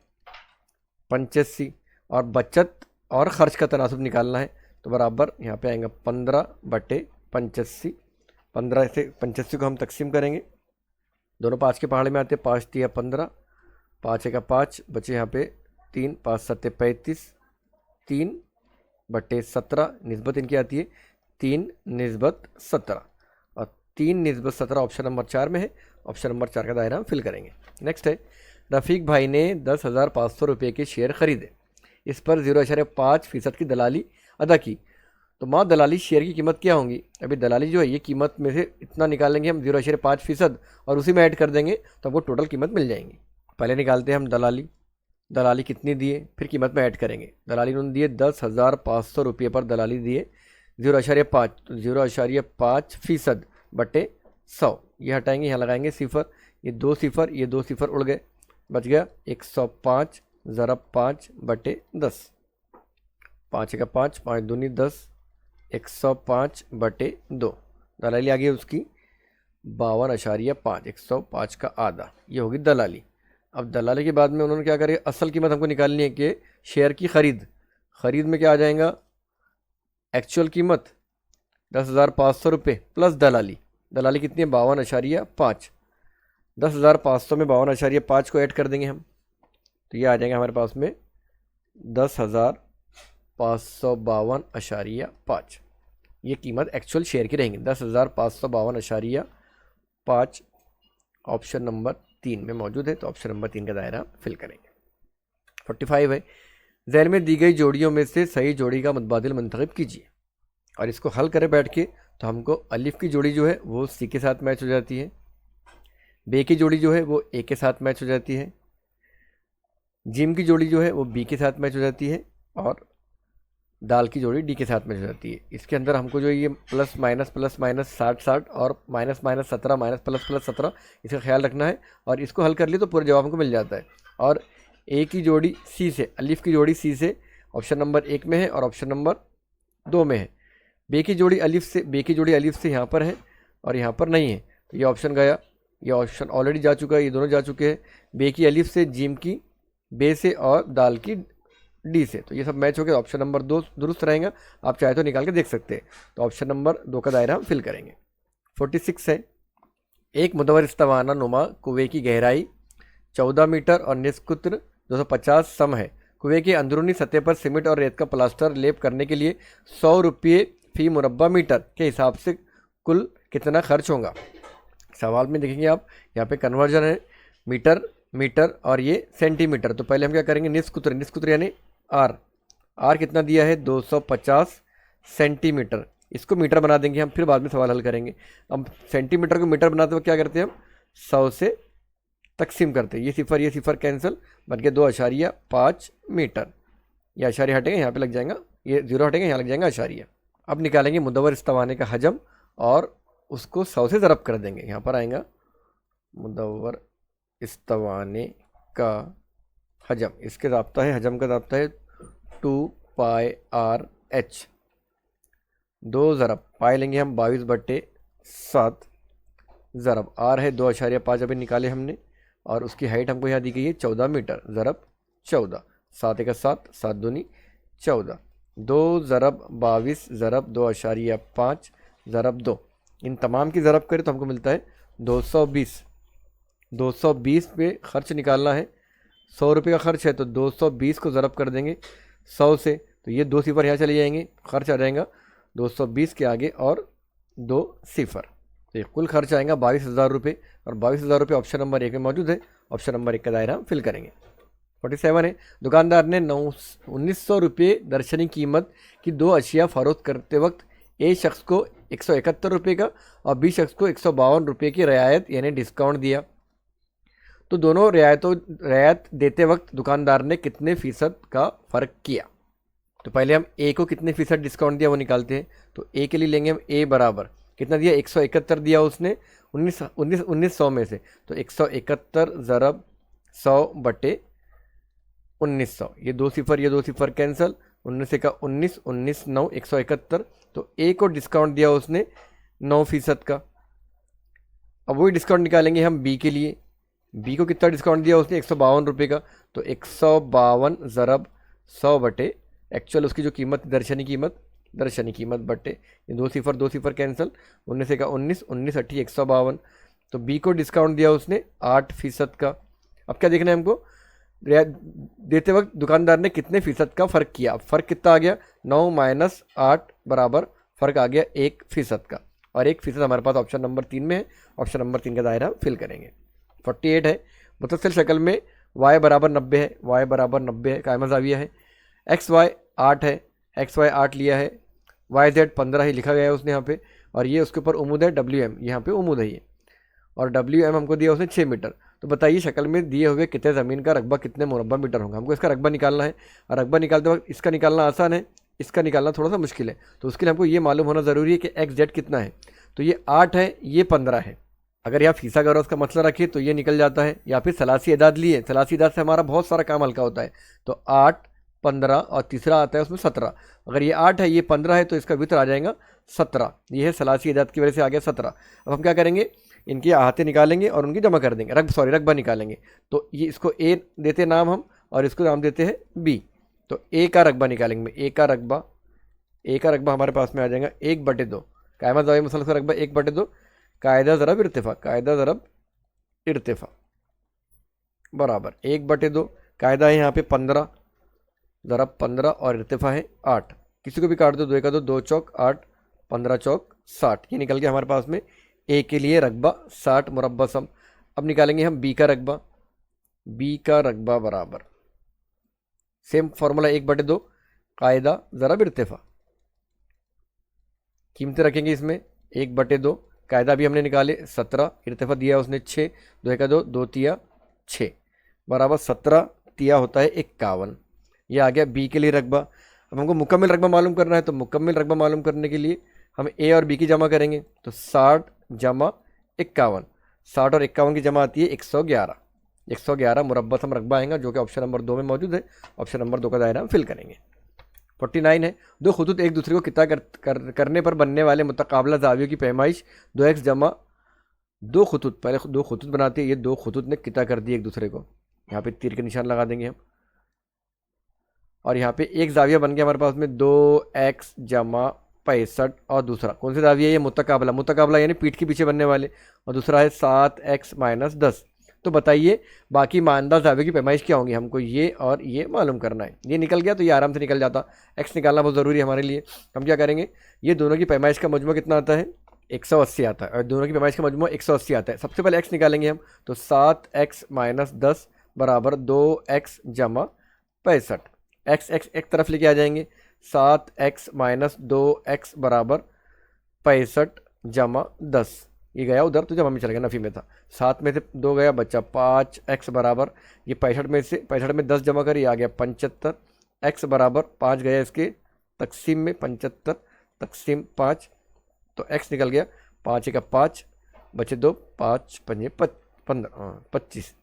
85। और बचत और खर्च का तनासुब निकालना है तो बराबर यहाँ पे आएगा 15/85। 15 से 85 को हम तकसीम करेंगे, दोनों 5 के पहाड़े में आते हैं। 5 तिया 15, 5 का 5, बचे यहाँ पे 3, 5 7 35, 3/17। निस्बत इनकी आती है 3/17 और 3/17 ऑप्शन नंबर 4 में है। ऑप्शन नंबर 4 का दायरा हम फिल करेंगे। नेक्स्ट है, रफ़ीक भाई ने 10,500 रुपये के शेयर खरीदे, इस पर 0.5% की दलाली अदा की, तो माँ दलाली शेयर की कीमत क्या होंगी। अभी दलाली जो है ये कीमत में से इतना निकालेंगे हम 0.5% और उसी में ऐड कर देंगे तो हमको टोटल कीमत मिल जाएंगी। पहले निकालते हैं हम दलाली कितनी दिए, फिर कीमत में ऐड करेंगे। दलाली उन्होंने दिए 10,500 रुपये पर दलाली दिए 0.5, तो 0.5% बटे 100, ये हटाएंगे, यहाँ लगाएंगे सिफर, ये 2 सिफर, ये 2 सिफर उड़ गए, बच गया 105 ज़रब 5/10। 5 का 5, 5 दूनी 10, 105/2। दलाली आ गई उसकी 52.5, 105 का आधा, ये होगी दलाली। अब दलाली के बाद में उन्होंने क्या करें, असल कीमत हमको निकालनी है कि शेयर की खरीद में क्या आ जाएगा, एक्चुअल कीमत 10,500 रुपये प्लस दलाली कितनी है 52.5। 10,500 में 52.5 को ऐड कर देंगे हम, तो ये आ जाएगा हमारे पास में 10,552.5। ये कीमत एक्चुअल शेयर की रहेंगी 10,552.5। ऑप्शन नंबर 3 में मौजूद है, तो ऑप्शन नंबर 3 का दायरा फिल करेंगे। 45 है, ज़ैल में दी गई जोड़ियों में से सही जोड़ी का मुतबादिल मुंतखब कीजिए, और इसको हल करें बैठ के तो हमको अलिफ की जोड़ी जो है वो सी के साथ मैच हो जाती है, बे की जोड़ी जो है वो ए के साथ मैच हो जाती है, जिम की जोड़ी जो है वो बी के साथ मैच हो जाती है, और दाल की जोड़ी डी के साथ मैच हो जाती है। इसके अंदर हमको जो ये प्लस माइनस 60 और माइनस 17 माइनस प्लस 17 इसका ख्याल रखना है, और इसको हल कर लिए तो पूरा जवाब हमको मिल जाता है। और ए की जोड़ी सी से, अलिफ की जोड़ी सी से ऑप्शन नंबर 1 में है और ऑप्शन नंबर 2 में है। बे की जोड़ी अलिफ से यहाँ पर है और यहाँ पर नहीं है, तो ये ऑप्शन गया, ये ऑप्शन ऑलरेडी जा चुका है, ये दोनों जा चुके हैं। बे की अलिफ से, जिम की बे से और दाल की डी से, तो ये सब मैच हो गया। ऑप्शन नंबर 2 दुरुस्त रहेगा, आप चाहे तो निकाल के देख सकते हैं। तो ऑप्शन नंबर 2 का दायरा हम फिल करेंगे। 46 है, एक मुदव्वर इस्तवाना नुमा कुएं की गहराई 14 मीटर और निस्कुत्र 250 सम है। कुएं की अंदरूनी सतह पर सीमेंट और रेत का प्लास्टर लेप करने के लिए 100 रुपये फी मुरब्बा मीटर के हिसाब से कुल कितना खर्च होगा। सवाल में देखेंगे आप, यहाँ पे कन्वर्जन है मीटर और ये सेंटीमीटर। तो पहले हम क्या करेंगे, निस्कुत्र यानी आर कितना दिया है 250 सेंटीमीटर, इसको मीटर बना देंगे हम, फिर बाद में सवाल हल करेंगे। अब सेंटीमीटर को मीटर बनाते वक्त क्या करते हैं हम, 100 से तकसीम करते हैं, ये सिफर कैंसिल, बन के 2.5 मीटर। ये आशारिया हटेंगे, यहाँ पे लग जाएगा, ये 0 हटेंगे, यहाँ लग जाएगा आशारिया। अब निकालेंगे मुदव्वर इस्तवाने का हजम और उसको 100 से ज़रब कर देंगे। यहाँ पर आएगा मुदव्वर इस्तवाने का हजम, इसके ज़ाब्ता है, हजम का ज़ाब्ता है 2πr/h। 2 ज़रब पाए लेंगे हम 22/7, ज़रब आर है 2.5 अभी निकाले हमने, और उसकी हाइट हमको यहाँ दी गई है 14 मीटर, ज़रब 14, 7 का 7, 7 दूनी 14, 2 ज़रब 22 ज़रब 2.5 ज़रब 2। इन तमाम की ज़रब करें तो हमको मिलता है 220। 220 पे खर्च निकालना है, 100 रुपये का खर्च है तो 220 को ज़रब कर देंगे 100 से, तो ये 2 सिफर यहाँ चले जाएंगे, खर्च आ जाएगा 220 के आगे और 2 सिफर, तो ये कुल खर्च आएगा 22,000 रुपये, और 22,000 रुपये ऑप्शन नंबर 1 में मौजूद है। ऑप्शन नंबर 1 का दायरा फिल करेंगे। 47 है, दुकानदार ने 1900 रुपये दर्शनी कीमत की 2 अशिया फरोख्त करते वक्त ए शख्स को 171 रुपये का और बी शख्स को 152 रुपये की रियायत यानी डिस्काउंट दिया। तो दोनों रियायत देते वक्त दुकानदार ने कितने फ़ीसद का फ़र्क किया। तो पहले हम ए को कितने फ़ीसद डिस्काउंट दिया वो निकालते हैं। तो ए के लिए लेंगे हम ए बराबर कितना दिया, 171 दिया उसने 1900 में से, तो 171 ज़रब 100 बटे 1900, ये 2 सिफर कैंसिल, 19 का 19, 19 9 171। तो ए को डिस्काउंट दिया उसने 9% का। अब वही डिस्काउंट निकालेंगे हम बी के लिए। बी को कितना डिस्काउंट दिया उसने, 152 रुपये का, तो 152 ज़रब 100 बटे एक्चुअल उसकी जो कीमत दर्शनी कीमत बटे ये 2 सिफर कैंसिल, 19 का 19, 19 अट्ठी 152। तो बी को डिस्काउंट दिया उसने 8% का। अब क्या देखना है हमको, देते वक्त दुकानदार ने कितने फ़ीसद का फ़र्क किया। फ़र्क कितना आ गया, 9 माइनस 8 बराबर फ़र्क आ गया 1% का, और 1% हमारे पास ऑप्शन नंबर 3 में है। ऑप्शन नंबर 3 का दायरा फिल करेंगे। 48 है, मुतसिल शक्ल में y बराबर 90 है, y बराबर 90 है, कायमा ज़ाविया है, एक्स वाई 8 है, एक्स वाई 8 लिया है, वाई जेड 15 ही लिखा गया है उसने यहाँ पे, और ये उसके ऊपर उम्मीद है WM, यहाँ पे उम्मीद है ये, और WM हमको दिया उसने 6 मीटर। तो बताइए शक्ल में दिए हुए कितने ज़मीन का रकबा कितने मुरब्बा मीटर होगा। हमको इसका रकबा निकालना है, और रकबा निकालते वक्त इसका निकालना आसान है, इसका निकालना थोड़ा सा मुश्किल है। तो उसके लिए हमको ये मालूम होना ज़रूरी है कि एक्स जेड कितना है। तो ये 8 है, ये 15 है। अगर यहाँ फीसा गौरव का मसला रखिए तो ये निकल जाता है, या फिर सलासी अदाद लिए, सलासी अदाद से हमारा बहुत सारा काम हल्का होता है। तो 8 15 और तीसरा आता है उसमें 17। अगर ये 8 है, ये 15 है, तो इसका वित्र आ जाएगा 17। ये है सलासी अदाद की वजह से आ गया 17। अब हम क्या करेंगे, इनकी आहते निकालेंगे और उनकी जमा कर देंगे, रकबा निकालेंगे। तो ये इसको ए देते नाम हम, और इसको नाम देते हैं बी। तो ए का रकबा निकालेंगे, ए का रकबा हमारे पास में आ जाएगा 1/2, कायमा ज़ावी मसल का रकबा 1/2, कायदा ज़रब इर्तिफ़ा बराबर 1/2। कायदा है यहाँ पे 15 ज़रब 15 और इर्तिफ़ा है 8। किसी को भी काट दो, 2 का 2, 2 चौक 8, 15 चौक 60। ये निकल गया हमारे पास में ए के लिए रकबा 60 मुरब्बा सम। अब निकालेंगे हम बी का रकबा बराबर सेम फार्मूला 1/2, कायदा ज़रब इर्तिफ़ा, कीमतें रखेंगे इसमें 1/2, कायदा भी हमने निकाले 17, इर्तिफ़ा दिया उसने 6, 2 का 2, 2 तिया 6 बराबर 17 तिया होता है 51। यह आ गया बी के लिए रकबा। अब हमको मुकम्मल रकबा मालूम करना है, तो मुकम्मल रकबा मालूम करने के लिए हम ए और बी की जमा करेंगे। तो 60 जमा 51, 60 और 51 की जमा आती है 111 मुरब्बा सम रकबा आएगा, जो कि ऑप्शन नंबर 2 में मौजूद है। ऑप्शन नंबर 2 का दायरा हम फिल करेंगे। 49 है, दो खुतूत एक दूसरे को कितना करने पर बनने वाले मुतकाबला ज़ावियों की पैमाइश 2x जमा 2 खुतूत, पहले 2 खुतूत बनाते हैं, ये 2 खुतूत ने कितना कर दिए एक दूसरे को। यहाँ पे तीर के निशान लगा देंगे हम, और यहाँ पे एक ज़ाविया बन गया हमारे पास में 2x जमा 65, और दूसरा कौन सा ज़ाविया, ये मुतकाबला यानी पीठ के पीछे बनने वाले, और दूसरा है 7x - 10। तो बताइए बाकी मानदार ज़ावियों की पैमाइश क्या होंगी, हमको ये और ये मालूम करना है। ये निकल गया तो ये आराम से निकल जाता, एक्स निकालना बहुत ज़रूरी है हमारे लिए। हम क्या करेंगे, ये दोनों की पैमाइश का मजमू कितना आता है, 180 आता है, और दोनों की पैमाइश का मजमू 180 आता है। सबसे पहले एक्स निकालेंगे हम, तो 7x - 10 बराबर 2x जमा 65। एक्स एक तरफ लेके आ जाएंगे, 7x - 2x बराबर 65 जमा 10। ये गया उधर तो जमा में चला गया, नफ़ी में था, 7 में से 2 गया बच्चा 5x बराबर, ये 65 में 10 जमा कर, ये आ गया 75। x बराबर 5 गया इसके तकसीम में, 75 तकसीम 5, तो x निकल गया 5 का 5 बचे 2, 5 5 15 25,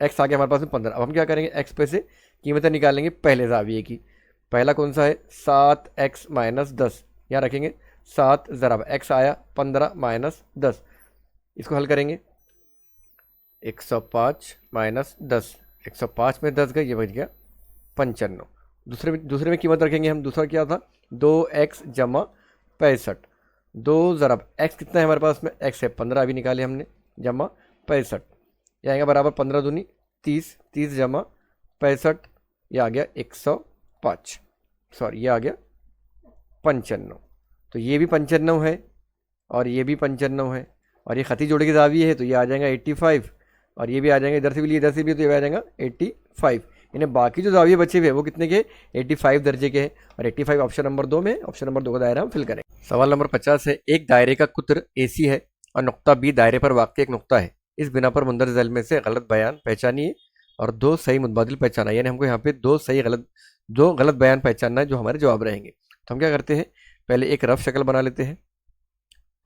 x आ गया हमारे पास में 15। अब हम क्या करेंगे, x पे से कीमतें निकालेंगे पहले ज़ाविये की। पहला कौन सा है, 7x - 10, यहाँ रखेंगे 7 ज़रब x आया 15 - 10, इसको हल करेंगे 105 - 10, 105 में 10 गए, ये बच गया 95। दूसरे में कीमत रखेंगे हम, दूसरा क्या था 2x जमा 65, 2 ज़रब x कितना है हमारे पास में, x है 15 अभी निकाले हमने, जमा 65, ये आएगा बराबर 15 दूनी 30, 30 जमा 65, ये आ गया 105, सॉरी ये आ गया 95। तो ये भी 95 है और ये भी 95 है, और ये खती जोड़े की ज़ाविये है, तो ये आ जाएगा 85, और ये भी आ जाएगा इधर से भी लिए इधर से भी, तो ये आ जाएगा 85। इन्हें बाकी जो जाविये बचे हुए हैं वो कितने के 85 दर्जे के हैं, और 85 ऑप्शन नंबर 2 में, ऑप्शन नंबर 2 का दायरा हम फिल करें। सवाल नंबर 50 है, एक दायरे का कुत्र AC है और नुक्ता B दायरे पर वाक़ एक नुक्ता है। इस बिना पर मुंदरज झैल में से गलत बयान पहचानिए और 2 सही मुतबादिल पहचाना, यानी हमको यहाँ पे 2 गलत बयान पहचानना है जो हमारे जवाब रहेंगे। तो हम क्या करते हैं, पहले एक रफ शक्ल बना लेते हैं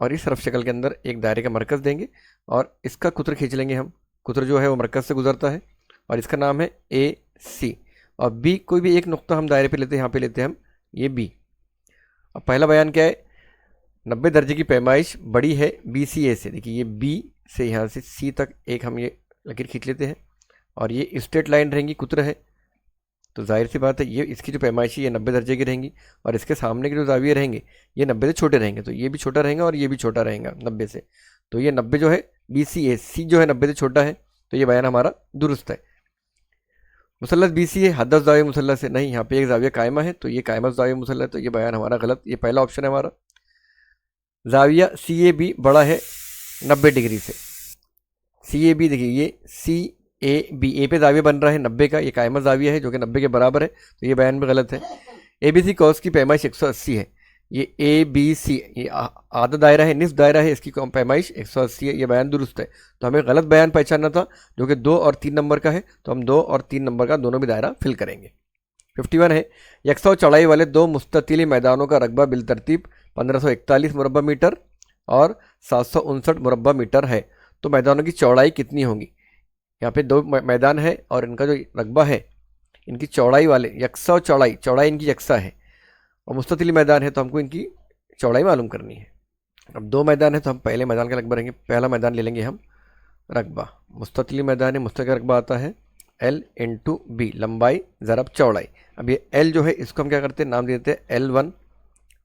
और इस रफ शक्ल के अंदर एक दायरे का मरकज़ देंगे और इसका कुत्र खींच लेंगे हम। कुत्र जो है वो मरकज़ से गुजरता है और इसका नाम है AC, और B कोई भी एक नुक्ता हम दायरे पे लेते हैं, यहाँ पे लेते हैं हम ये B। अब पहला बयान क्या है, 90 दर्जे की पैमाइश बड़ी है BCA से। देखिए ये B से यहाँ से C तक एक हम ये लकीर खींच लेते हैं और ये स्ट्रेट लाइन रहेंगी, कुत्र है, तो जाहिर सी बात है ये इसकी जो पैमाइशी ये 90 दर्जे की रहेंगी और इसके सामने के जो जाविये रहेंगे ये 90 से छोटे रहेंगे, तो ये भी छोटा रहेगा और ये भी छोटा रहेगा 90 से। तो ये 90 जो है BCA, C जो है 90 से छोटा है, तो ये बयान हमारा दुरुस्त है। मुसल्लस BCA हदफ जाविया मुसल्लस है, नहीं, यहाँ पे एक जाविया कायमा है तो ये कायमा जाविया मुसल्लस है, तो ये बयान हमारा गलत, ये पहला ऑप्शन है हमारा। जाविया CAB बड़ा है 90 डिग्री से, CAB देखिए ये CAB, ए पे जाविया बन रहा है 90 का, ये कायमा जाविया है जो कि 90 के बराबर है, तो ये बयान भी गलत है। ABC कॉस की पैमाइश 180 है, ये ABC ये आधा दायरा है, निस्फ दायरा है, इसकी पैमाइश 180 है, ये बयान दुरुस्त है। तो हमें गलत बयान पहचानना था जो कि 2 और 3 नंबर का है, तो हम 2 और 3 नंबर का दोनों भी दायरा फिल करेंगे। 51 है, यकसा चौड़ाई वाले 2 मुस्ततिली मैदानों का रकबा बिलतरतीब 1541 मुरब्बा मीटर और 759 मुरब्बा मीटर है, तो मैदानों की चौड़ाई कितनी होगी। यहाँ पे 2 मैदान है और इनका जो रकबा है, इनकी चौड़ाई वाले यकसा चौड़ाई इनकी यकसा है और मुस्ततिली मैदान है, तो हमको इनकी चौड़ाई मालूम करनी है। अब 2 मैदान है तो हम पहले मैदान का रकबा लेंगे, पहला मैदान ले लेंगे हम रकबा, मुस्ततिली मैदान है, मुस्ततिल का रकबा आता है L × B, लंबाई ज़रब चौड़ाई। अब ये L जो है इसको हम क्या करते हैं, नाम दे देते हैं L1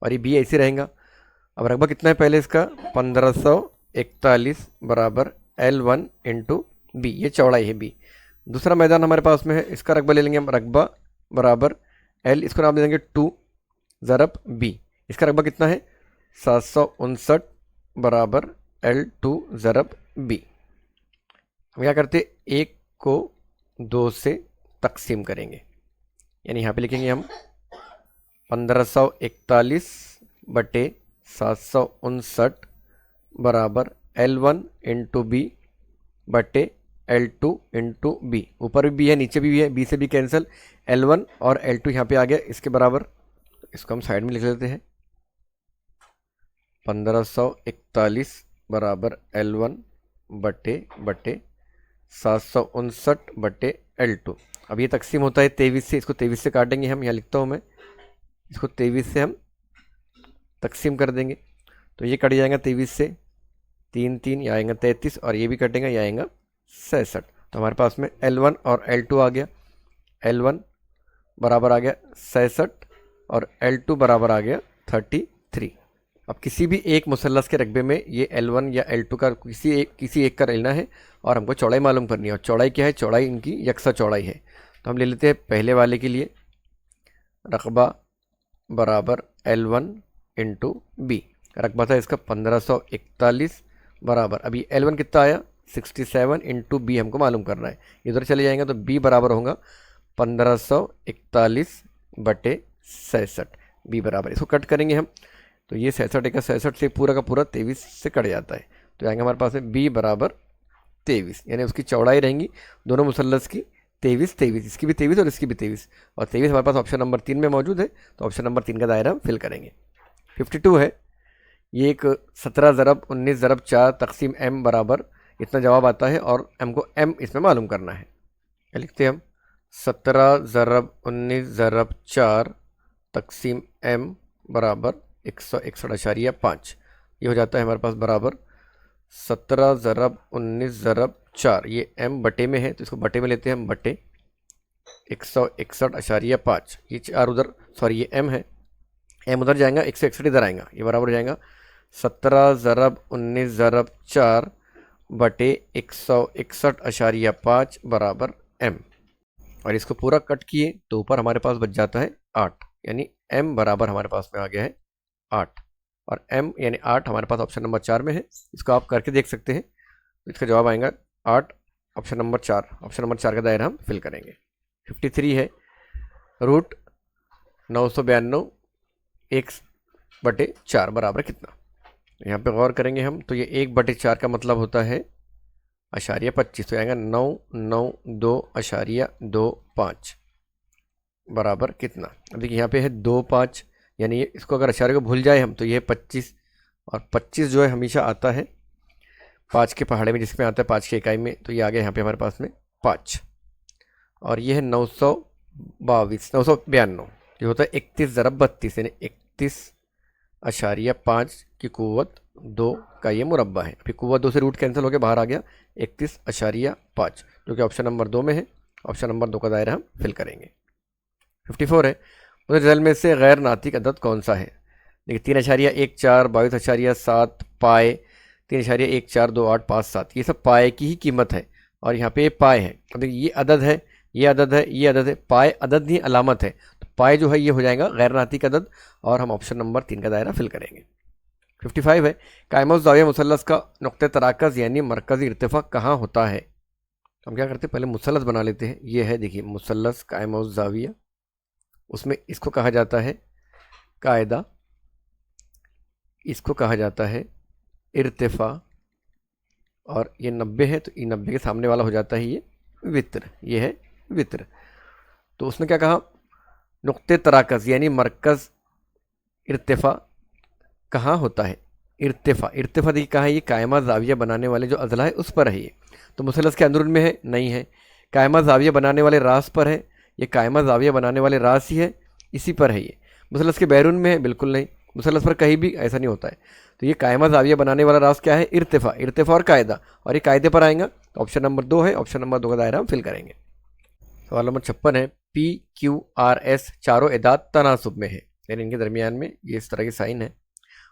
और ये B ऐसे रहेगा। अब रकबा कितना है पहले इसका 1541 बराबर L1 × B, ये चौड़ाई है B। दूसरा मैदान हमारे पास में है, इसका रकबा ले लेंगे हम, रकबा बराबर L, इसको नाम दे देंगे 2 ज़रब B, इसका रकबा कितना है 759 बराबर L2 ज़रब B। हम क्या करते, 1 को 2 से तकसीम करेंगे, यानी यहाँ पे लिखेंगे हम 1541 बटे 759 बराबर L1 × B बटे L2 × B। ऊपर भी B है, नीचे भी है, B से B कैंसिल, L1 और L2 यहाँ पे आ गया इसके बराबर, इसको हम साइड में लिख लेते हैं 1541 बराबर L1 बटे 759 बटे L2। अब ये तकसीम होता है 23 से, इसको 23 से काटेंगे हम, यहाँ लिखता हूँ मैं, इसको 23 से हम तकसीम कर देंगे, तो ये कट जाएगा 23 से, 3 3 यहाँ आएगा 33 और ये भी कटेगा, यहाँ आएगा 66। तो हमारे पास में L1 और L2 आ गया, L1 बराबर आ गया 66 और L2 बराबर आ गया 33। अब किसी भी एक मुसल्लस के रकबे में ये L1 या L2 का किसी एक का लेना है और हमको चौड़ाई मालूम करनी है, और चौड़ाई क्या है, चौड़ाई इनकी यकसा चौड़ाई है। तो हम ले लेते हैं पहले वाले के लिए रकबा बराबर L1 × B, रकबा था इसका 1541 बराबर, अभी L1 कितना आया 67 × B हमको मालूम करना है, इधर चले जाएंगे तो B बराबर होगा 1541 बटे 66, B बराबर, इसको कट करेंगे हम, तो ये 66 का 66 से पूरा का पूरा 23 से कट जाता है, तो आएंगे हमारे पास में B बराबर 23, यानी उसकी चौड़ाई रहेंगी दोनों मुसल्लस की 23 23, इसकी भी 23 और इसकी भी 23, और 23 हमारे पास ऑप्शन नंबर 3 में मौजूद है, तो ऑप्शन नंबर 3 का दायरा हम फिल करेंगे। 52 है, ये एक 17 ज़रब 19 ज़रब 4 तकसीम M बराबर इतना जवाब आता है और M को M इसमें मालूम करना है। क्या लिखते हैं हम, 17 ज़रब 19 ज़रब 4 तकसीम M बराबर 161.5, ये हो जाता है हमारे पास बराबर 17 ज़रब 19 ज़रब 4, ये M बटे में है तो इसको बटे में लेते हैं हम, बटे 161.5, ये 4 उधर, सॉरी ये M है, M उधर जाएगा, 161 इधर आएगा, ये बराबर हो जाएगा 17 ज़रब 19 ज़रब 4 बटे 161.5 बराबर M, और इसको पूरा कट किए तो ऊपर हमारे पास बच जाता है 8, यानी M बराबर हमारे पास में आ गया है 8, और M यानी 8 हमारे पास ऑप्शन नंबर 4 में है, इसको आप करके देख सकते हैं, तो इसका जवाब आएगा 8, ऑप्शन नंबर 4, ऑप्शन नंबर 4 का दायरा हम फिल करेंगे। 53 है, रूट 992 1/4 बराबर कितना। यहाँ पे गौर करेंगे हम तो ये 1/4 का मतलब होता है अशारिया 25, तो आएगा 992.25 बराबर कितना। अब देखिए यहाँ पे है 2 5, यानी ये इसको अगर अशारे को भूल जाए हम तो ये है 25, और 25 जो है हमेशा आता है 5 के पहाड़े में, जिसमें आता है 5 की इकाई में, तो ये आ गया यहाँ पे हमारे पास में 5, और ये है 992 ये होता है 31 × 32 यानी 31.5 की कुव्वत 2 का ये मुरब्बा है। अभी कुव्वत 2 से रूट कैंसिल होकर बाहर आ गया 31.5, जो कि ऑप्शन नंबर 2 में है। ऑप्शन नंबर 2 का दायरा हम फिल करेंगे। 54 है, मुझे रिजल्ट में से गैर नातिक अदद कौन सा है। देखिए 3.14, 22.7, पाए 3.142857, ये सब पाए की ही कीमत है, और यहाँ पे पाए है। अब देखिए ये अदद है, ये अदद है, ये अदद है, पाए अदद नहीं अलामत है, तो पाए जो है ये हो जाएगा गैर नातिक अदद, और हम ऑप्शन नंबर 3 का दायरा फिल करेंगे। 55 है, कायम ज़ाविया मुसल्लस का नुक्ते तराकज़ यानी मरकज़ी इर्तिफ़ा कहाँ होता है। तो हम क्या करते हैं, पहले मुसल्लस बना लेते हैं। ये है देखिए मुसल्लस कायम ज़ाविया, उसमें इसको कहा जाता है कायदा, इसको कहा जाता है इर्तिफ़ा, और ये 90 है तो ये 90 के सामने वाला हो जाता है ये वित्र, ये है वित्र। तो उसने क्या कहा, नुक्ते तराकज़ यानी मरकज़ इर्तिफ़ा कहाँ होता है। इर्तिफ़ा देखिए कहाँ है, ये कायमा ज़ाविया बनाने वाले जो अज़ला है उस पर है ये, तो मुसल्लस के अंदरून में है नहीं है। कायमा ज़ाविया बनाने वाले रास पर है, ये कायमा ज़ाविया बनाने वाले रास ही है, इसी पर है ये। मुसल्लस के बैरून में है, बिल्कुल नहीं, मुसल्लस पर कहीं भी ऐसा नहीं होता है। तो ये कायमा ज़ाविया बनाने वाला रास क्या है, इर्तिफ़ा और कायदा, और ये कायदे पर आएगा, तो ऑप्शन नंबर 2 है। ऑप्शन नंबर 2 का दायरा हम फिल करेंगे। सवाल नंबर 56 है, PQRS चारों एदाद तनासुब में है, यानी इनके दरमियान में ये इस तरह के साइन है।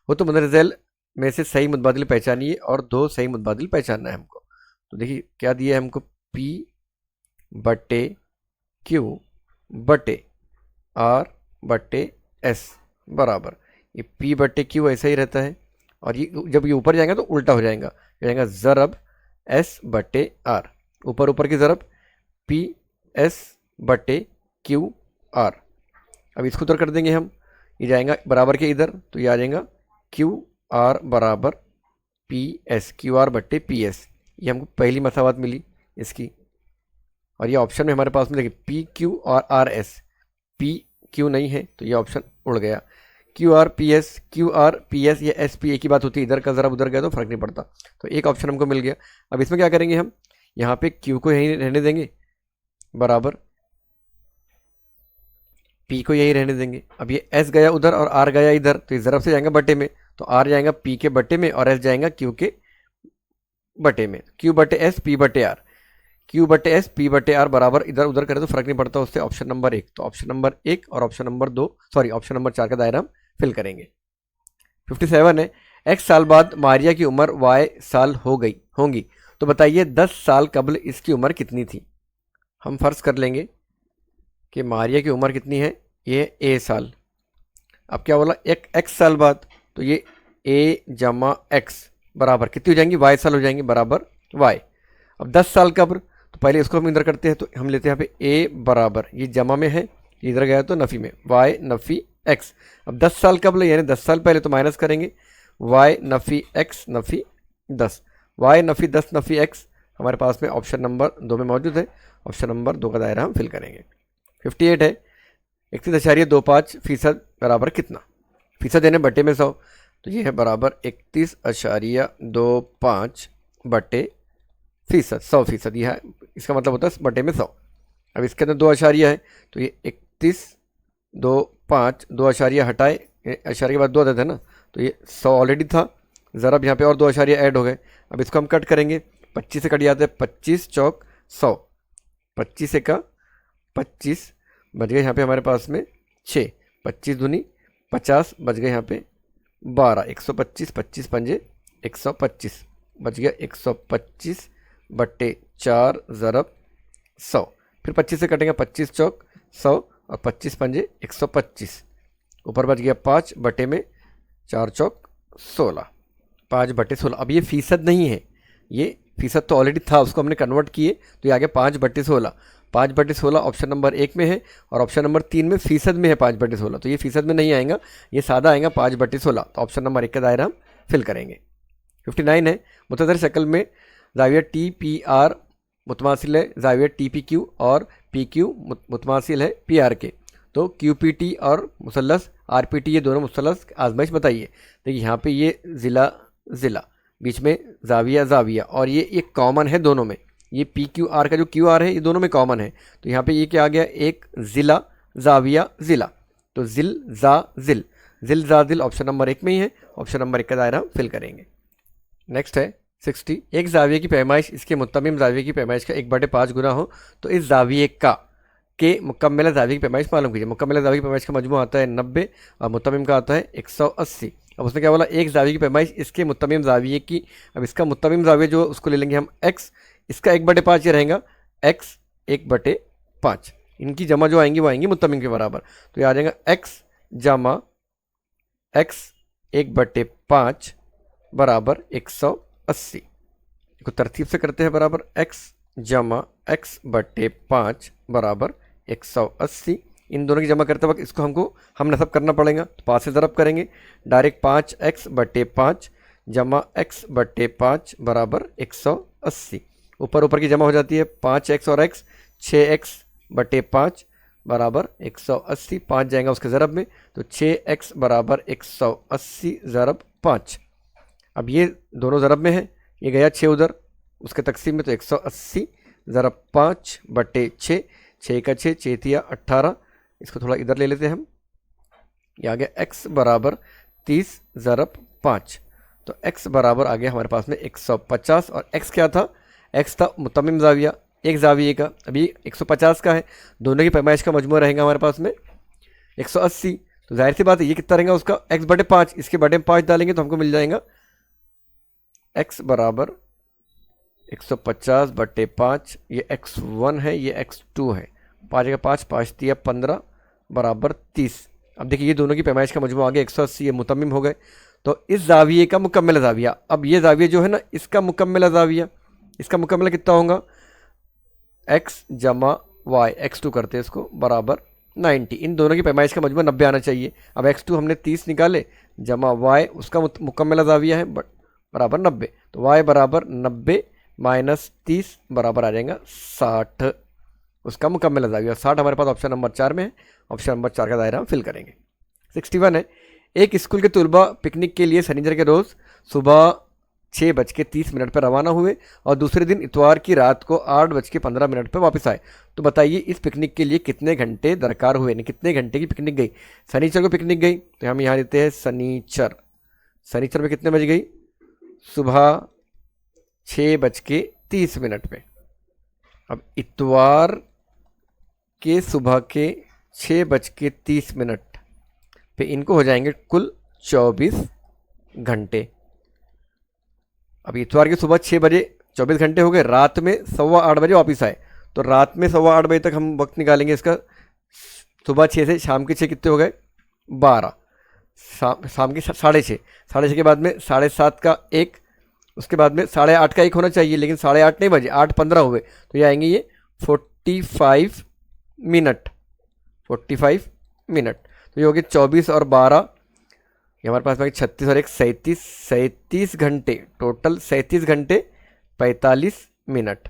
वो तो मुंदरज़ेल में से सही मुतबादिल पहचानिए, और 2 सही मुतबादिल पहचानना है हमको। तो देखिए क्या दिया है हमको, P/Q/R/S बराबर, ये P/Q ऐसा ही रहता है, और ये जब ये ऊपर जाएगा तो उल्टा हो जाएगा, ज़रब S/R, ऊपर की ज़रब PS/QR। अब इसको उधर कर देंगे हम, ये जाएगा बराबर के इधर, तो ये आ जाएगा QR बराबर PS, QR/PS, ये हमको पहली मसावत मिली इसकी। और ये ऑप्शन में हमारे पास में देखिए PQ और RS, PQ नहीं है तो ये ऑप्शन उड़ गया। QR PS ये SP एक ही बात होती है, इधर का ज़रा उधर गया तो फर्क नहीं पड़ता, तो एक ऑप्शन हमको मिल गया। अब इसमें क्या करेंगे हम, यहाँ पे Q को यहीं रहने देंगे बराबर, P को यही रहने देंगे। अब ये S गया उधर और R गया इधर, तो इस ज़रफ़ से जाएगा बटे में, तो R जाएगा P के बटे में और S जाएगा Q के बटे में। Q/S P/R, Q/S P/R बराबर इधर उधर करें तो फर्क नहीं पड़ता उससे। ऑप्शन नंबर 1, तो ऑप्शन नंबर 1 और ऑप्शन नंबर 2 ऑप्शन नंबर 4 का दायरा हम फिल करेंगे। 57 है, X साल बाद मारिया की उम्र Y साल होंगी, तो बताइए 10 साल कबल इसकी उम्र कितनी थी। हम फर्ज कर लेंगे कि मारिया की उम्र कितनी है, ये A साल। अब क्या बोला, एक X साल बाद, तो ये A/X बराबर कितनी हो जाएंगी, Y साल हो जाएंगी बराबर Y। अब 10 साल कब्र, तो पहले इसको हम इधर करते हैं, तो हम लेते हैं यहाँ पे A बराबर, ये जमा में है, इधर गया तो नफ़ी में, Y नफ़ी X। अब 10 साल कब्ल यानी 10 साल पहले, तो माइनस करेंगे, Y नफ़ी X नफ़ी 10, Y नफ़ी 10 नफ़ी X हमारे पास में ऑप्शन नंबर 2 में मौजूद है। ऑप्शन नंबर 2 का दायरा हम फिल करेंगे। 58 है, 31.25% बराबर कितना, फीसद यानी बटे में 100, तो ये है बराबर 31.25/100%, 100%, यह है, इसका मतलब होता है बटे में 100। अब इसके अंदर 2 अशारिया है, तो ये 31.25 2 अशारिया हटाए, अशारिया के बाद 2 अदद है ना, तो ये 100 ऑलरेडी था, ज़रा अब यहाँ पे और 2 अशारिया ऐड हो गए। अब इसको हम कट करेंगे, 25 से कट जाते हैं, 25 चौक 100, 25 का 25 बच गए यहाँ पे हमारे पास में 6, 25 दूनी 50 बच गए यहाँ पे 12, 125, 25 पंजे 125 बच गया, 125/4 ज़रब 100, फिर 25 से कटेंगे, 25 चौक 100 और 25 पंजे 125, ऊपर बच गया 5 बटे में 4 चौक 16, 5/16। अब ये फीसद नहीं है, ये फीसद तो ऑलरेडी था, उसको हमने कन्वर्ट किए तो ये आ गया 5/16। 5/16 ऑप्शन नंबर 1 में है और ऑप्शन नंबर 3 में फीसद में है 5/16, तो ये फीसद में नहीं आएगा, ये सादा आएगा 5/16। तो ऑप्शन नंबर 1 का दायरा हम फिल करेंगे। 59 है, मुतदर शक्ल में जाविया टी पी आर मुतमासिल है जाविया टी पी क्यू और पी क्यू मुतमासिल है पी आर के। तो क्यू पी टी और मुसल्लस आर पी टी ये दोनों मुसल्लस आजमाइश बताइए। देखिए यहाँ पे ये ज़िला ज़िला, बीच में जाविया जाविया, और ये कॉमन है दोनों में, ये पी क्यू आर का जो क्यू आर है ये दोनों में कॉमन है। तो यहाँ पे ये क्या आ गया, एक ज़िला जाविया ज़िला, तो ज़िल जा ज़िल ऑप्शन नंबर 1 में ही है, ऑप्शन नंबर 1 का दायरा फिल करेंगे। नेक्स्ट है 60, एक जाविये की पैमाइश इसके मुत्तमिम जाविये की पैमाइश का 1/5 गुना हो तो इस जाविये का के मुकम्मल जाविये की पैमाइश मालूम कीजिए। मुकम्मल जाविये की पैमाइश का मजमू आता है 90 और मुत्तमिम का आता है 180। अब उसने क्या बोला, एक जाविये की पैमाइश इसके मुत्तमिम जाविये की। अब इसका मुत्तमिम जाविया जो उसको ले लेंगे हम x, इसका 1/5 ये रहेगा x 1/5, इनकी जमा जो आएंगी वो आएंगी मुत्तमिम के बराबर। तो ये आ जाएगा x जमा x 1/5 बराबर 180। इसको तरतीब से करते हैं, बराबर x जमा x/5 बराबर 180। इन दोनों की जमा करते वक्त इसको हम नसब करना पड़ेगा, तो 5 से ज़रब करेंगे, डायरेक्ट 5x/5 जमा x/5 बराबर 180। ऊपर ऊपर की जमा हो जाती है, 5x और x 6x/5 बराबर 180। 5 जाएगा उसके ज़रब में, तो 6x बराबर 180 ज़रब 5। अब ये दोनों ज़रब में है, ये गया 6 उधर उसके तकसीम में, तो 180 ज़रब 5/6, 6 का 6 6 18। इसको थोड़ा इधर ले लेते हैं हम, ये आ गया x बराबर 30 ज़रब 5। तो x बराबर आ गया हमारे पास में 150, और x क्या था, x था मुतमिम जाविया एक जाविये का, अभी 150 का है, दोनों की पैमाइश का मजमू रहेगा हमारे पास में 180। तो जाहिर सी बात है ये कितना रहेगा उसका x/5, इसके बटे 5 डालेंगे तो हमको मिल जाएगा x बराबर 150/5, ये x1 है ये x2 है, 5 का 5 5 3 15 बराबर 30। अब देखिए ये दोनों की पैमाइश का मजमू आ गया 180, ये मुतमिम हो गए। तो इस जाविये का मुकम्मल जाविया, अब ये जाविया जो है ना इसका मुकम्मल जाविया, इसका मुकम्मल कितना होगा, x जमा y, x2 करते हैं इसको, बराबर 90। इन दोनों की पैमाइश का मजमू 90 आना चाहिए। अब x2 हमने 30 निकाले, जमा y उसका मुकम्मल जाविया है बराबर 90, तो y बराबर 90 माइनस 30 बराबर आ जाएगा 60, उसका मुकम्मल जाविया 60 हमारे पास ऑप्शन नंबर 4 में है, ऑप्शन नंबर 4 का दायरा हम फिल करेंगे। 61 है, एक स्कूल के तलबा पिकनिक के लिए शनिवार के रोज़ सुबह 6:30 पर रवाना हुए और दूसरे दिन इतवार की रात को 8:15 पर वापस आए। तो बताइए इस पिकनिक के लिए कितने घंटे दरकार हुए, यानी कितने घंटे की पिकनिक गई। शनिचर को पिकनिक गई, तो हम यहाँ लेते हैं शनिचर में कितने बज गई, सुबह 6:30 पे। अब इतवार के सुबह के 6:30 पे इनको हो जाएंगे कुल 24 घंटे। अब इतवार की सुबह 6 बजे 24 घंटे हो गए, रात में 8:15 बजे वापस आए, तो रात में 8:15 बजे तक हम वक्त निकालेंगे इसका। सुबह 6 से शाम के 6 कितने हो गए, 12, शाम के 6:30 के बाद में 7:30 का 1, उसके बाद में 8:30 का 1 होना चाहिए, लेकिन 8:30 नहीं बजे, 8:15 हुए, तो ये आएंगे ये 45 मिनट। तो ये हो गए 24 और 12, ये हमारे पास में 36 और 1 37 घंटे, टोटल 37 घंटे 45 मिनट।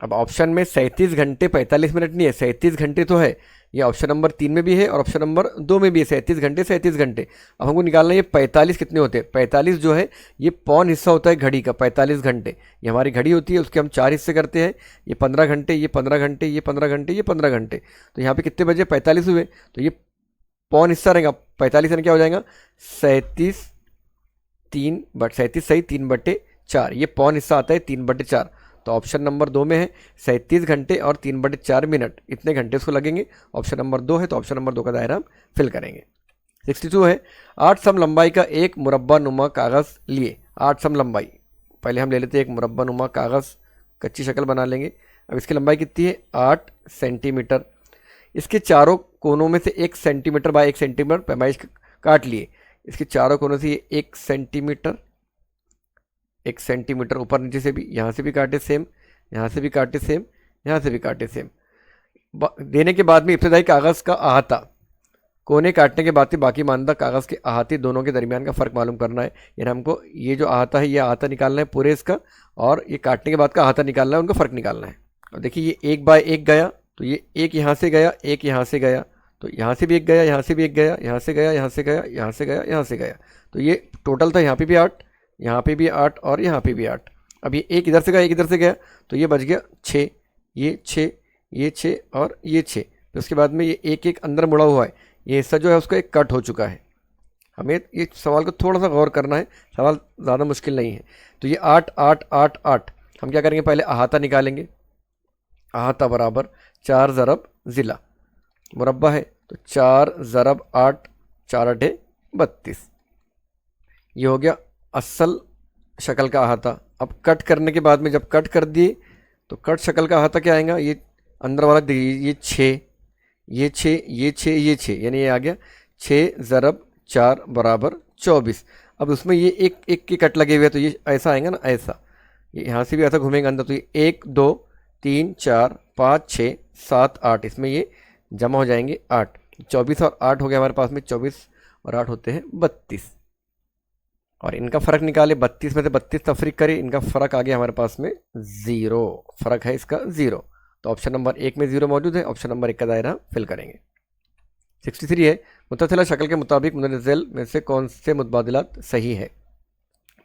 अब ऑप्शन में 37 घंटे 45 मिनट नहीं है, 37 घंटे तो है, ये ऑप्शन नंबर 3 में भी है और ऑप्शन नंबर 2 में भी है, 37 घंटे। अब हमको निकालना है ये 45 कितने होते हैं, 45 जो है ये पौन हिस्सा होता है घड़ी का, 45 घंटे ये हमारी घड़ी होती है, उसके हम 4 हिस्से करते हैं, ये 15 घंटे, ये 15 घंटे, ये 15 घंटे, ये 15 घंटे। तो यहाँ पे कितने बजे 45 हुए, तो ये पौन हिस्सा रहेगा, 45 यानी क्या हो जाएगा 37 सही 3/4, ये पौन हिस्सा आता है 3/4। तो ऑप्शन नंबर 2 में है 37 घंटे और 3/4 मिनट, इतने घंटे उसको लगेंगे। ऑप्शन नंबर 2 है, तो ऑप्शन नंबर 2 का दायरा हम फिल करेंगे। 62 है, 8 सम लंबाई का एक मुरब्बा नुमा कागज़ लिए। 8 सम लंबाई, पहले हम ले लेते हैं एक मुरब्बा नुमा कागज़, कच्ची शक्ल बना लेंगे। अब इसकी लंबाई कितनी है, 8 सेंटीमीटर। इसके चारों कोनों में से 1 सेंटीमीटर बाय 1 सेंटीमीटर पैमाइश काट लिए। इसके चारों कोनों से ये 1 सेंटीमीटर 1 सेंटीमीटर, ऊपर नीचे से भी, यहाँ से भी काटे सेम, यहाँ से भी काटे सेम, यहाँ से भी काटे सेम। देने के बाद में इब्तदाई कागज़ का अहाता, कोने काटने के बाद बाकी मानदा कागज़ के अहाते दोनों के दरमियान का फ़र्क मालूम करना है। यानी हमको ये जो अहाता है ये अहाता निकालना है पूरे इसका, और ये काटने के बाद का अहाता निकालना है, उनका फ़र्क निकालना है। और देखिए ये 1 बाय 1 गया, तो ये एक यहाँ से गया, एक यहाँ से गया, तो यहाँ से भी एक गया, यहाँ से भी एक गया, यहाँ से गया, यहाँ से गया, यहाँ से गया, यहाँ से गया, तो ये टोटल था यहाँ पे भी 8, यहाँ पे भी 8 और यहाँ पे भी 8। अब ये एक इधर से गया, एक इधर से गया, तो ये बच गया 6, ये 6, ये 6 और ये 6। तो उसके बाद में ये एक एक अंदर मुड़ा हुआ है, ये हिस्सा जो है उसका एक कट हो चुका है। हमें ये सवाल को थोड़ा सा गौर करना है, सवाल ज़्यादा मुश्किल नहीं है। तो ये 8 8 8 8, हम क्या करेंगे, पहले अहाता निकालेंगे। अहाता बराबर 4 ज़रब ज़िला, मुरब्बा है तो 4 ज़रब 8, 4 8 32। ये हो गया असल शक्ल का अहाता। अब कट करने के बाद में जब कट कर दिए तो कट शक्ल का अहाता क्या आएगा, ये अंदर वाला ये 6, ये 6, ये 6, ये 6, यानी ये आ गया 6 ज़रब 4 बराबर 24। अब उसमें ये एक एक के कट लगे हुए हैं, तो ये ऐसा आएगा ना, ऐसा, ये यहाँ से भी ऐसा घूमेगा अंदर, तो ये 1 2 3 4 5 6 7 8, इसमें ये जमा हो जाएंगे 8, 24 और 8 हो गया हमारे पास में 24 और 8 होते हैं 32। और इनका फ़र्क निकाले, 32 में से 32 तफरीक करें, इनका फ़र्क आ गया हमारे पास में 0, फ़र्क है इसका 0। तो ऑप्शन नंबर 1 में 0 मौजूद है, ऑप्शन नंबर 1 का दायरा फिल करेंगे। 63 है, मुतसिला शक्ल के मुताबिक मुतनज़्ज़िल में से कौन से मुतबादिलात सही है।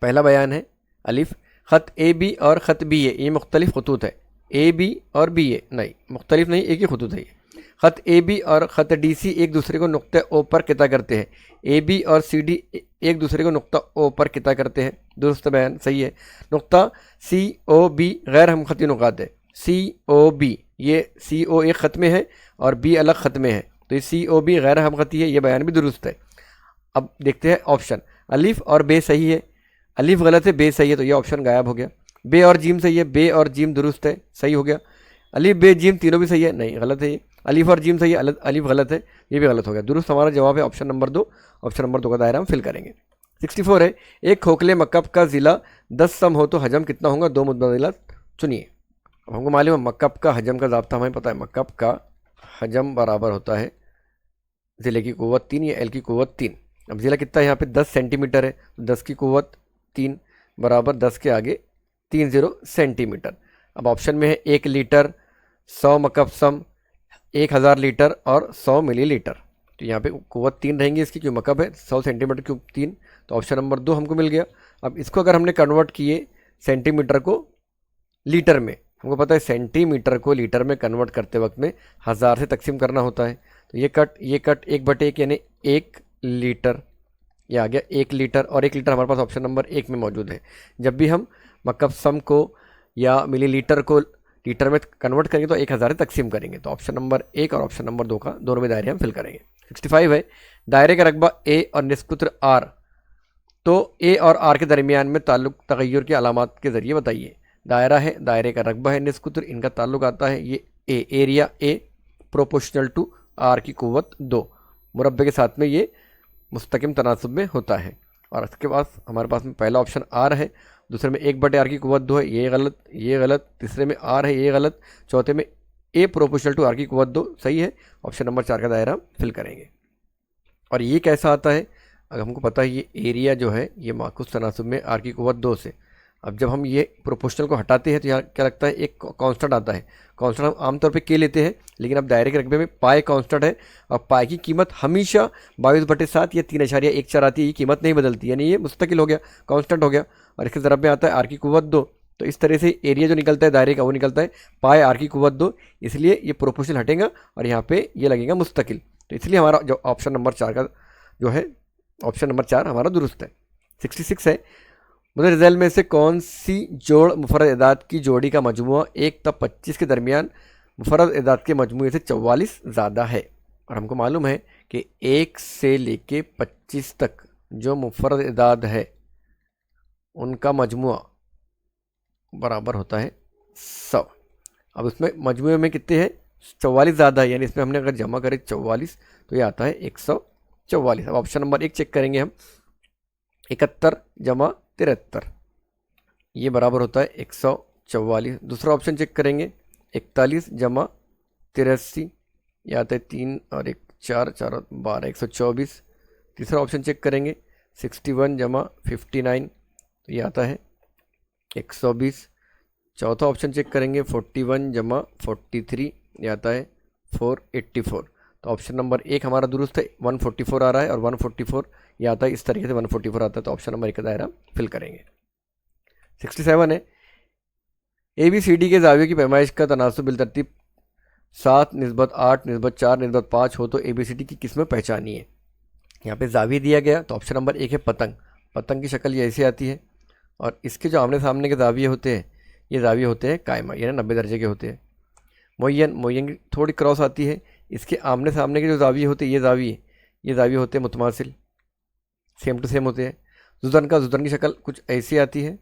पहला बयान है अलिफ, ख़त ए बी और ख़त बी ए, ये मुख्तलिफ खतूत है, ए बी और बी ए नहीं, मुख्तलिफ नहीं, एक ही खतूत है ये। ख़त ए बी और ख़त डी सी एक दूसरे को नुक्ते ओ पर किता करते हैं, ए बी और सी डी एक दूसरे को नुक्ता ओ पर किता करते हैं, दुरुस्त बयान सही है। नुक्ता सी ओ बी गैर हमखती नुकात है, सी ओ बी, ये सी ओ एक ख़त में है और बी अलग ख़त में है, तो ये सी ओ बी गैर हमखती है, ये बयान भी दुरुस्त है। अब देखते हैं ऑप्शन, अलिफ और बे सही है, अलिफ गलत है, बे सही है, तो ये ऑप्शन गायब हो गया। बे और जीम सही है, बे और जीम दुरुस्त है, सही हो गया। अलिफ बे जीम तीनों भी सही है, नहीं गलत है ये। अलिफ और जीम सही है, अलिफ गलत है, ये भी गलत हो गया। दुरुस्त हमारा जवाब है ऑप्शन नंबर 2, ऑप्शन नंबर 2 का दायरा हम फिल करेंगे। 64 है, एक खोखले मकब का ज़िला 10 सम हो तो हजम कितना होगा, 2 मुतबादिलात चुनिए। अब हमको मालूम है मकब का हजम का ज़ाब्ता हमें पता है, मकब का हजम बराबर होता है ज़िले की क़ुव्वत 3 या एल की क़ुव्वत 3। अब ज़िला कितना है यहाँ पे 10 सेंटीमीटर है, 10 की क़ुव्वत 3 बराबर 10 के आगे 30 सेंटीमीटर। अब ऑप्शन में है 1 लीटर, 100 मकब सम, 1000 लीटर और 100 मिलीलीटर। तो यहाँ पे क़ुव्वत 3 रहेंगी इसकी, क्यों मकब है, 100 सेंटीमीटर क्यूब 3, तो ऑप्शन नंबर 2 हमको मिल गया। अब इसको अगर हमने कन्वर्ट किए सेंटीमीटर को लीटर में, हमको पता है सेंटीमीटर को लीटर में कन्वर्ट करते वक्त में 1000 से तकसीम करना होता है, तो ये कट 1/1 यानी 1 लीटर, ये आ गया 1 लीटर, और 1 लीटर हमारे पास ऑप्शन नंबर 1 में मौजूद है। जब भी हम मकब सम को या मिलीलीटर को लीटर में कन्वर्ट करेंगे तो 1000 से तकसीम करेंगे, तो ऑप्शन नंबर 1 और ऑप्शन नंबर 2 का दोनों में दायरे हम फिल करेंगे। 65 है, दायरे का रकबा ए और निस्कुत्र आर, तो ए और आर के दरमियान में ताल्लुक तगय्युर की अलामात के ज़रिए बताइए। दायरा है, दायरे का रकबा है, निस्कुत्र, इनका ताल्लुक आता है ये A, area A proportional to R की क़ुव्वत 2, मुरब्बे के साथ में ये मुस्तकिम तनासुब में होता है। और इसके पास हमारे पास में पहला ऑप्शन आर है, दूसरे में 1/r की क़ुव्वत 2 है, ये गलत, ये गलत, तीसरे में आर है, ये गलत, चौथे में ए प्रोपोर्शनल टू आर की क़ुव्वत 2 सही है, ऑप्शन नंबर 4 का दायरा फिल करेंगे। और ये कैसा आता है, अगर हमको पता है ये एरिया जो है ये माकुस तनासुब में आर की क़ुव्वत 2 से, अब जब हम ये प्रोपोर्शनल को हटाते हैं तो यहाँ क्या लगता है, एक कांस्टेंट आता है। कांस्टेंट हम आमतौर पे के लेते हैं, लेकिन अब दायरे के रकबे में पाए कांस्टेंट है, और पाए की कीमत हमेशा 22/7 या 3.14 आती है, ये कीमत नहीं बदलती, यानी ये मुस्तकिल हो गया, कांस्टेंट हो गया। और इसके ज़रब में आता है आर की क़ुव्वत 2, तो इस तरह से एरिया जो निकलता है दायरे का वो निकलता है पाए आर की क़ुव्वत 2, इसलिए ये प्रोपोर्शनल हटेगा और यहाँ पे ये लगेगा मुस्तकिल, तो इसलिए हमारा जो ऑप्शन नंबर 4 का जो है ऑप्शन नंबर 4 हमारा दुरुस्त है। 66 है, मुतनज़्ज़िल में से कौन सी जोड़ मुफरद एदाद की जोड़ी का मजमूआ 1 तब 25 के दरमियान मुफरद एदाद के मजमूए से 44 ज़्यादा है। और हमको मालूम है कि 1 से लेके 25 तक जो मुफरद एदाद है उनका मजमूआ बराबर होता है 100। अब उसमें मजमूए में कितने हैं, 44 ज़्यादा है, यानी इसमें हमने अगर जमा करें 44 तो ये आता है 144। अब ऑप्शन नंबर 1 चेक करेंगे हम, 71 जमा 73, ये बराबर होता है 144। दूसरा ऑप्शन चेक करेंगे, 41 जमा 83, ये आता है 3 और 1 4, 4 और 12, 124। तीसरा ऑप्शन चेक करेंगे, 61 जमा 59, तो ये आता है 120। चौथा ऑप्शन चेक करेंगे, 41 जमा 43, ये आता है 484। तो ऑप्शन नंबर 1 हमारा दुरुस्त है, 144 आ रहा है और 144 ये आता है, इस तरीके से 144 आता है, तो ऑप्शन नंबर 1 का दायरा फिल करेंगे। 67 है, ए बी सी डी के जावियों की पैमाइश का तनासुब बिलतरतीब 7:8:4:5 हो तो ए बी सी डी की किस्में पहचानी है। यहाँ पे जाविया दिया गया, तो ऑप्शन नंबर 1 है पतंग। पतंग की शक्ल ये ऐसे आती है, और इसके जो आमने सामने के जाविये होते हैं, ये जाविये होते हैं कायमा, यानी 90 दर्जे के होते हैं। मोयन की थोड़ी क्रॉस आती है, इसके आमने सामने के जो जाविये होते हैं, ये जाविये होते हैं मुतमासिल, सेम टू सेम होते हैं। जुदन की शक्ल कुछ ऐसी आती है,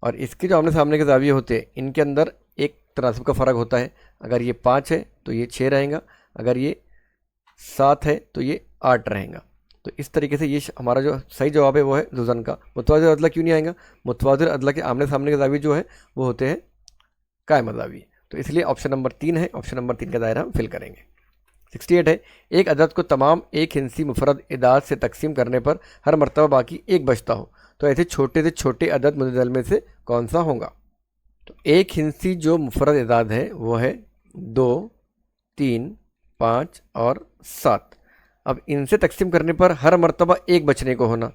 और इसके जो आमने सामने के जाविये होते हैं, इनके अंदर एक तनासब का फ़र्क होता है। अगर ये 5 है तो ये 6 रहेगा, अगर ये 7 है तो ये 8 रहेगा। तो इस तरीके से ये हमारा जो सही जवाब है वो है जुज़न का। मुतवाज़िर अदला क्यों नहीं आएगा? मुतवाज़िर अदला के आमने सामने के जाविये जो है वो होते हैं कायमा जाविये, तो इसलिए ऑप्शन नंबर 3 है, ऑप्शन नंबर 3 का दायरा हम फिल करेंगे। 68 है, एक अदद को तमाम एक हिंसी मुफरद इदाद से तकसीम करने पर हर मरतबा बाकी एक बचता हो, तो ऐसे छोटे से छोटे अदद मुतदल में से कौन सा होगा? तो एक हिंसी जो मुफरद इदाद है वो है 2, 3, 5 और 7। अब इनसे तकसीम करने पर हर मरतबा एक बचने को होना,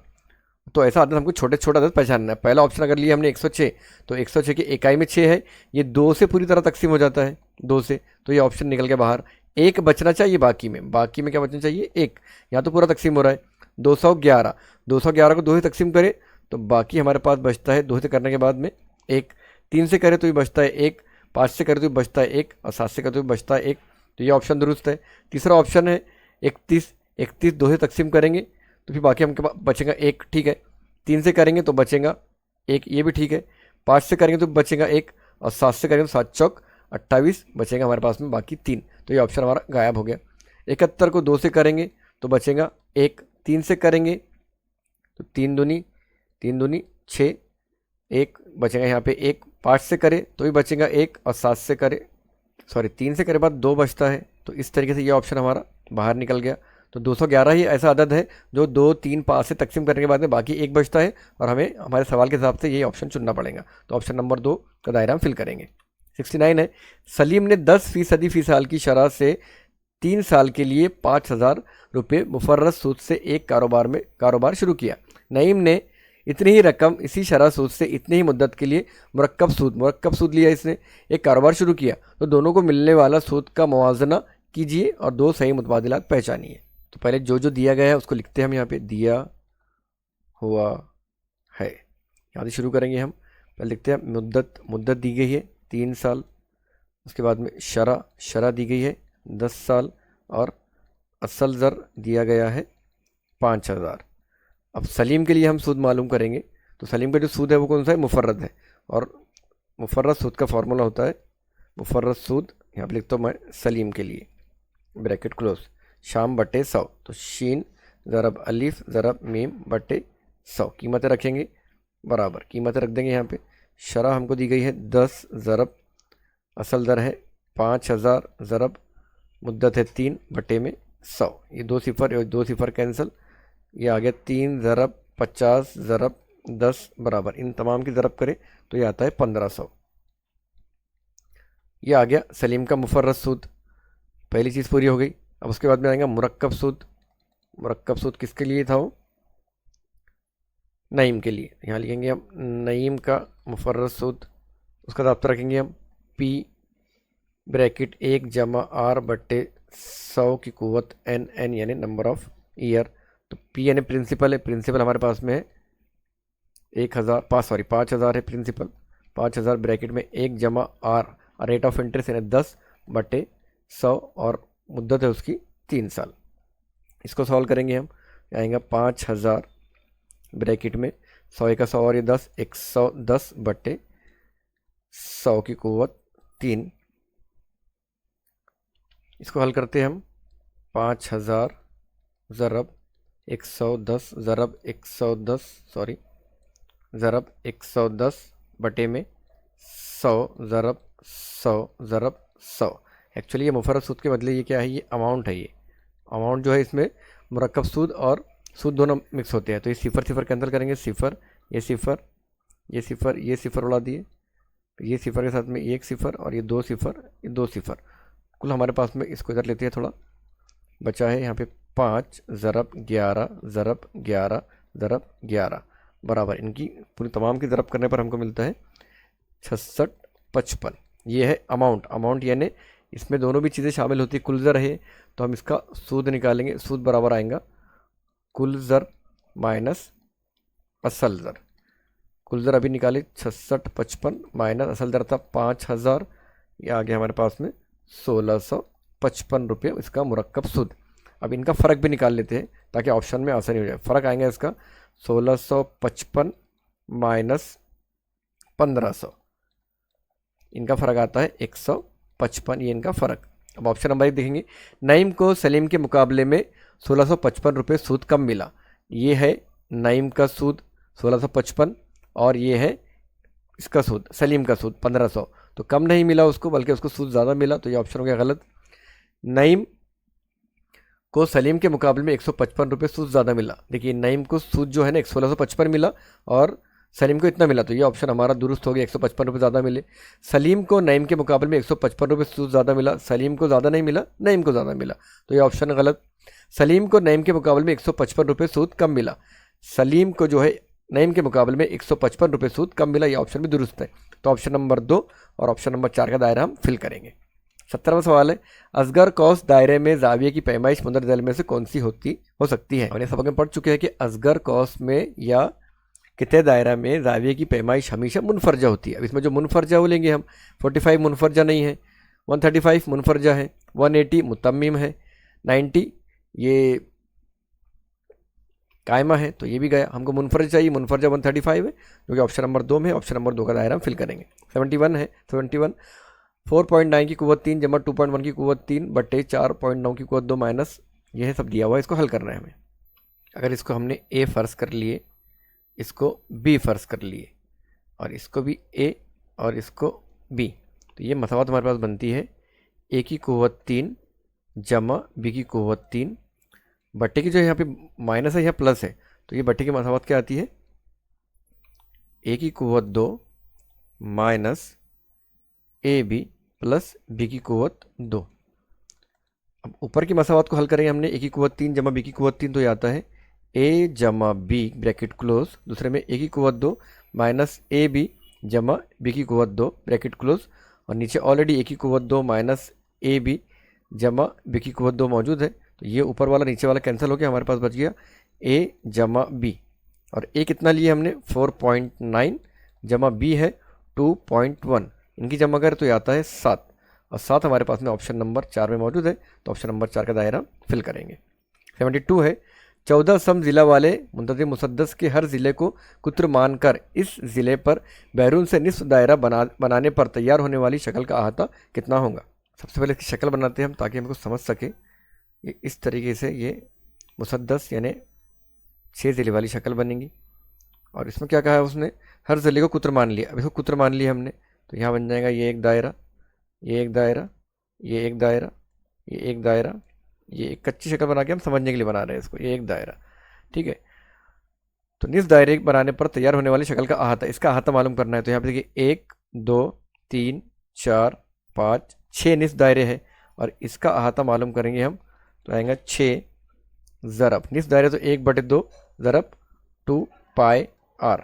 तो ऐसा अदद हमको छोटे छोटे अदद पहचानना है। पहला ऑप्शन अगर लिया हमने 106, तो 106 की इकाई में 6 है, ये 2 से पूरी तरह तकसीम हो जाता है, 2 से, तो ये ऑप्शन निकल के बाहर। एक बचना चाहिए बाकी में क्या बचना चाहिए? एक। यहाँ तो पूरा तकसीम हो रहा है। 211 को 2 से तकसीम करें तो बाकी हमारे पास बचता है, 2 से करने के बाद में एक। 3 से करें तो ये बचता है एक, 5 से करें तो ये बचता है एक, और 7 से करें तो ये बचता है एक, तो ये ऑप्शन दुरुस्त है। तीसरा ऑप्शन है 31 2 से तकसीम करेंगे तो फिर बाकी हमके पास बचेगा एक, ठीक है। 3 से करेंगे तो बचेगा एक, ये भी ठीक है। 5 से करेंगे तो बचेगा एक, और 7 से करेंगे तो 7 चौक 28 बचेगा हमारे पास में बाकी 3, तो ये ऑप्शन हमारा गायब हो गया। 71 को 2 से करेंगे तो बचेगा एक, 3 से करेंगे तो 3 दूनी 6, एक बचेगा यहाँ पे एक। 5 से करें तो भी बचेगा एक, और 7 से करें 3 से करे बाद 2 बचता है, तो इस तरीके से ये ऑप्शन हमारा बाहर निकल गया। तो 211 ही ऐसा अदद है जो 2, 3, 5 से तकसीम करने के बाद में बाकी एक बचता है, और हमें हमारे सवाल के हिसाब से ये ऑप्शन चुनना पड़ेगा, तो ऑप्शन नंबर 2 का दायरा हम फिल करेंगे। 69 है, सलीम ने 10% फ़ी साल की शरह से 3 साल के लिए 5,000 रुपये मुफर्रत सूद से एक कारोबार शुरू किया। नईम ने इतनी ही रकम इसी शरह सूद से इतनी ही मुद्दत के लिए मुरक्कब सूद लिया, इसने एक कारोबार शुरू किया, तो दोनों को मिलने वाला सूद का मुवाजना कीजिए और 2 सही मुतबादिलात पहचानिए। तो पहले जो दिया गया है उसको लिखते हैं हम यहाँ पे, दिया हुआ है। यहाँ से शुरू करेंगे हम। पहले लिखते हैं मुद्दत दी गई है 3 साल, उसके बाद में शरह दी गई है 10 साल, और असल ज़र दिया गया है 5,000। अब सलीम के लिए हम सूद मालूम करेंगे, तो सलीम का जो सूद है वो कौन सा है? मुफर्रद है, और मुफर्रद सूद का फार्मूला होता है मुफर्रद सूद, यहाँ पर लिखता हूँ मैं सलीम के लिए, ब्रैकेट क्लोज, शाम बटे 100, तो शीन ज़रब अलिफ ज़रब मीम बटे 100। कीमतें रखेंगे बराबर, कीमतें रख देंगे यहाँ पे। शरह हमको दी गई है 10 ज़रब असल दर है 5,000 ज़रब मुद्दत है 3 बटे में 100, ये 2 सिफर कैंसिल, ये आ गया 3 ज़रब 50 ज़रब 10 बराबर, इन तमाम की ज़रब करें तो ये आता है 1500। ये आ गया सलीम का मुफर्रद सूद, पहली चीज़ पूरी हो गई। अब उसके बाद में आएगा मुरक्कब सूद किसके लिए था? वो नईम के लिए। यहाँ लिखेंगे हम नईम का मुफर्रद सूद, उसका दाब्ता रखेंगे हम P ब्रैकेट 1 जमा R बट्टे 100 की कुव्वत n यानी नंबर ऑफ ईयर। तो P यानी प्रिंसिपल है, प्रिंसिपल हमारे पास में है 5,000 है प्रिंसिपल, 5,000 ब्रैकेट में 1 जमा R, रेट ऑफ इंटरेस्ट यानी 10 बटे 100, और मुद्दत है उसकी 3 साल। इसको सॉल्व करेंगे हम, आएगा 5,000 ब्रैकेट में 100 का 100 और ये 10, 110 बटे 100 की कुव्वत 3। इसको हल करते हैं हम, 5,000 ज़रब 110 ज़रब 110 ज़रब 110 बटे में 100 ज़रब 100 ज़रब 100। एक्चुअली ये मुफर्रद सूद के बदले ये क्या है, ये अमाउंट है। ये अमाउंट जो है इसमें मुरक्कब सूद और सूद दोनों मिक्स होते हैं, तो ये सिफ़र सिफ़र कैंसिल करेंगे, सिफ़र ये सिफ़र ये सिफ़र ये सिफ़र उड़ा दिए, ये सिफ़र के साथ में एक सिफ़र और ये दो सिफ़र ये दो सिफ़र, कुल हमारे पास में इसको इधर लेते हैं, थोड़ा बचा है यहाँ पे 5 ज़रब 11 ज़रब 11 ज़रब 11 बराबर, इनकी पूरी तमाम की ज़रब करने पर हमको मिलता है 6655। ये है अमाउंट। अमाउंट यानी इसमें दोनों भी चीज़ें शामिल होती है। कुल ज़र है तो हम इसका सूद निकालेंगे, सूद बराबर आएगा कुल ज़र माइनस असल ज़र। कुल ज़र अभी निकाले 6655 माइनस असल ज़र था 5000, ये आ गया हमारे पास में 1655 रुपये इसका मुरक्कब सूद। अब इनका फ़र्क भी निकाल लेते हैं ताकि ऑप्शन में आसानी हो जाए। फ़र्क आएगा इसका 1655 माइनस 1500, इनका फ़र्क आता है 155, ये इनका फ़र्क। अब ऑप्शन नंबर 1 देखेंगे, नईम को सलीम के मुकाबले में 1655 रुपये सूद कम मिला। ये है नईम का सूद 1655 और ये है इसका सूद सलीम का सूद 1500, तो कम नहीं मिला उसको बल्कि उसको सूद ज़्यादा मिला, तो ये ऑप्शन हो गया गलत। नईम को सलीम के मुकाबले में 155 रुपये सूद ज़्यादा मिला। देखिए नईम को सूद जो है ना 1655 मिला और सलीम को इतना मिला, तो ये ऑप्शन हमारा दुरुस्त हो गया, 155 रुपये ज़्यादा मिले। सलीम को नईम के मुकाबले में 155 रुपये सूद ज़्यादा मिला, सलीम को ज़्यादा नहीं मिला, नईम को ज़्यादा मिला, तो ये ऑप्शन गलत। सलीम को नईम के मुकाबले में 155 रुपये सूद कम मिला, सलीम को जो है नईम के मुकाबले में 155 रुपये सूद कम मिला, ये ऑप्शन भी दुरुस्त है। तो ऑप्शन नंबर 2 और ऑप्शन नंबर 4 का दायरा हम फिल करेंगे। 17वां सवाल है, असगर कौस दायरे में जाविये की पैमाइश मुंदरज झैल में से कौन सी हो सकती है। हमने सबक में पढ़ चुके हैं कि असगर कौस में या कितने दायरा में जाविये की पैमाइश हमेशा मुनफरजा होती है। अब इसमें जो मुनफरजा वो लेंगे हम, 45 मुनफरजा नहीं है, 135 मुनफरजा है, 180 मुतम्मिम है, 90 ये कायमा है, तो ये भी गया। हमको मुनफरज चाहिए, मुनफरजा 135 है जो कि ऑप्शन नंबर 2 में है। ऑप्शन नंबर 2 का दायरा हम फिल करेंगे। 71 है, 71 4.9 की कुव्वत 3 जमा 2.1 की कुव्वत 3 बट्टे 4.9 की कुव्वत 2 माइनस, यह सब दिया हुआ है, इसको हल करना है हमें। अगर इसको हमने ए फ़र्ज़ कर लिए, इसको बी फ़र्ज़ कर लिए और इसको भी ए और इसको बी, तो ये मसावत हमारे पास बनती है ए की कुव्वत 3 जमा बी की कुव्वत 3 बट्टे की जो यहाँ पे माइनस है यहाँ प्लस है, तो ये बट्टे की मसावत क्या आती है, ए की कुव्वत 2 minus A B plus B की कुव्वत 2। अब ऊपर की मसावत को हल करेंगे हमने, ए की कुव्वत 3 जमा बी की कुव्वत 3, तो ये आता है ए जमा बी ब्रैकेट क्लोज, दूसरे में ए की कुव्वत 2 माइनस ए बी जमा बी की कुव्वत 2 ब्रैकेट क्लोज, और नीचे ऑलरेडी ए की कुव्वत 2 माइनस ए बी जमा बी की कुव्वत 2 मौजूद है, तो ये ऊपर वाला नीचे वाला कैंसिल हो गया, हमारे पास बच गया ए जमा बी। और ए कितना लिए हमने 4.9 जमा बी है 2.1, इनकी जमा करें तो ये आता है 7, और 7 हमारे पास में ऑप्शन नंबर 4 में मौजूद है, तो ऑप्शन नंबर 4 का दायरा फिल करेंगे। 72 है, 14 सम ज़िला वाले मुंतज़िम मुसद्दस के हर ज़िले को कुत्र मानकर इस ज़िले पर बैरून से निस्फ दायरा बनाने पर तैयार होने वाली शक्ल का अहाता कितना होगा। सबसे पहले इसकी शक्ल बनाते हैं हम ताकि हमको समझ सके। ये इस तरीके से ये मुसद्दस यानी 6 ज़िले वाली शक्ल बनेगी, और इसमें क्या कहा है उसने, हर ज़िले को कुत्र मान लिया। अब इसको कुत्र मान लिया हमने, तो यहाँ बन जाएगा ये एक दायरा, ये एक दायरा, ये एक दायरा, ये एक दायरा, ये एक कच्ची शक्ल बना के हम समझने के लिए बना रहे हैं इसको, ये एक दायरा, ठीक है। तो निस दायरे बनाने पर तैयार होने वाली शक्ल का अहाता, इसका अहाता मालूम करना है, तो यहाँ पे देखिए 1 2 3 4 5 6 निस दायरे हैं, और इसका अहाता मालूम करेंगे हम, तो आएगा 6 ज़रब निस दायरे, तो 1/2 ज़रब 2 पाई आर,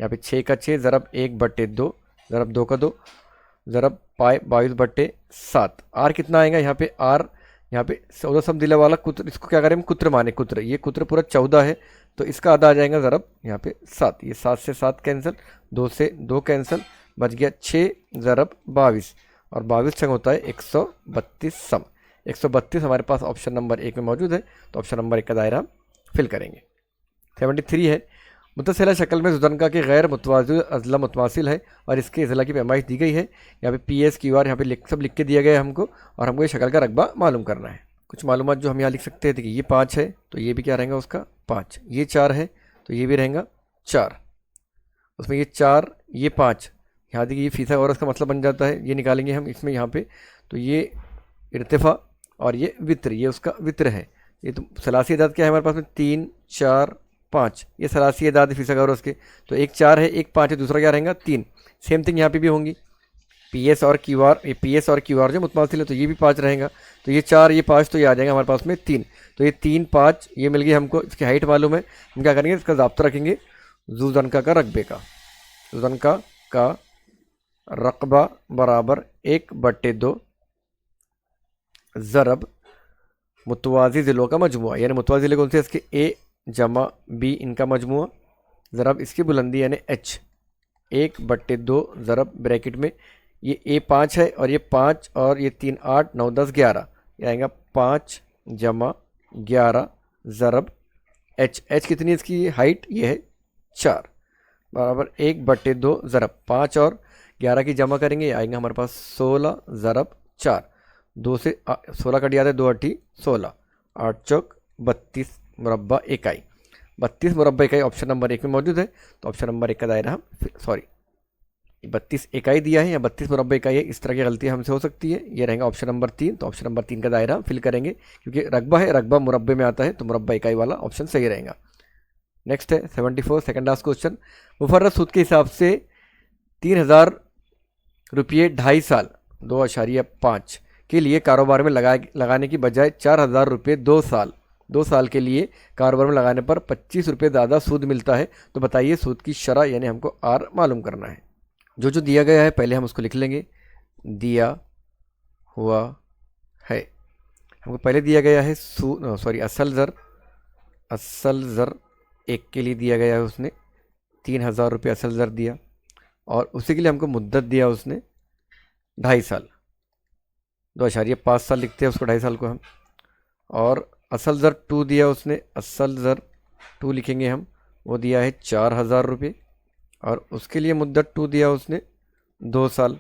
यहाँ पे 6 का 6 ज़रब 1/2 ज़रब 2 का 2 ज़रब पाई 22/7। आर कितना आएगा यहाँ पे, आर यहाँ पे 14 सम ज़िले वाला कुत्र, इसको क्या करें हम कुत्र माने, कुत्र, ये कुत्र पूरा 14 है, तो इसका आधा आ जाएगा ज़रब यहाँ पे 7, ये 7 से 7 कैंसिल, 2 से 2 कैंसिल, बच गया 6 ज़रब 22, और 22 छंग होता है 132 सम। 132 हमारे पास ऑप्शन नंबर 1 में मौजूद है, तो ऑप्शन नंबर 1 का दायरा फिल करेंगे। 73 है, मुतसिला शक्ल में जुदनका के गैर मुतवाज़िल अज़ला मुतवासिल है और इसके अज़ला की पैमाइश दी गई है। यहाँ पे पी एस क्यू आर यहाँ पे सब लिख के दिया गया है हमको, और हमको ये शक्ल का रकबा मालूम करना है। कुछ मालूमात जो हम यहाँ लिख सकते हैं, देखिए ये 5 है तो ये भी क्या रहेगा उसका 5, ये 4 है तो ये भी रहेगा 4, उसमें ये 4 ये 5, यहाँ देखिए ये फिसागोरस का मतलब बन जाता है, ये निकालेंगे हम इसमें यहाँ पे। तो ये इर्तिफा और ये वित्र, ये उसका वित्र है। ये तो सलासी अदाद क्या है हमारे पास में, 3 4 5, ये सलासी अदाद है फिसागोरस के। तो एक 4 है, एक 5 है, दूसरा क्या रहेगा 3। सेम थिंग यहाँ पे भी होंगी, पी एस और क्यू आर, ये पी एस और क्यू आर जो मुतमासिल है, तो ये भी 5 रहेगा। तो ये 4 ये 5, तो ये आ जाएगा हमारे पास में 3। तो ये 3 5 ये मिल गई हमको, इसकी हाइट मालूम है। हम क्या करेंगे, इसका ज़ाब्ता रखेंगे जुज़नका का रकबे का। जुज़नका का रकबा बराबर 1/2 ज़रब मुतवाज़ी ज़िलों का मजमुआ, यानी मुतवाज़ी ज़िले कौन से, इसके ए जमा बी इनका मजमुआ, ज़रब इसकी बुलंदी यानी एच, 1/2 ज़रब ब्रैकेट में ये ए 5 है और ये 5 और ये 3 8 9 10 11, ये आएगा 5 जमा 11 ज़रब एच। एच कितनी है इसकी हाइट, ये है 4, बराबर 1/2 ज़रब 5 और 11 की जमा करेंगे, ये आएंगे हमारे पास 16 ज़रब 4। 2 से 16 कट जाता है, 2 8 16, 8 चौक 32 मुरब्बा इकाई। 32 मुरब्बा इकाई ऑप्शन नंबर 1 में मौजूद है। तो ऑप्शन नंबर 1 का दायरा हम, सॉरी 32 इकाई दिया है या 32 मुरब्बा इकाई है, इस तरह की गलती हमसे हो सकती है। ये रहेगा ऑप्शन नंबर 3। तो ऑप्शन नंबर 3 का दायरा फिल करेंगे, क्योंकि रकबा है, रकबा मुरब्बे में आता है, तो मुरब्बा इकाई वाला ऑप्शन सही रहेगा। नेक्स्ट है 74 सेकंड लास्ट क्वेश्चन। मुफर्रद सूद के हिसाब से 3000 रुपये 2.5 साल 2.5 के लिए कारोबार में लगाने की बजाय 4000 रुपये 2 साल के लिए कारोबार में लगाने पर 25 रुपये ज़्यादा सूद मिलता है। तो बताइए सूद की शरह, यानी हमको आर मालूम करना है। जो जो दिया गया है पहले हम उसको लिख लेंगे। दिया हुआ है, हमको पहले दिया गया है असल ज़र 1 के लिए दिया गया है, उसने 3000 रुपये असल ज़र दिया, और उसी के लिए हमको मुद्दत दिया उसने 2.5 साल, 2.5 साल लिखते हैं उसको, 2.5 साल को हम। और असल ज़र 2 दिया उसने, असल ज़र 2 लिखेंगे हम, वो दिया है 4000 रुपये, और उसके लिए मुद्दत 2 दिया उसने 2 साल।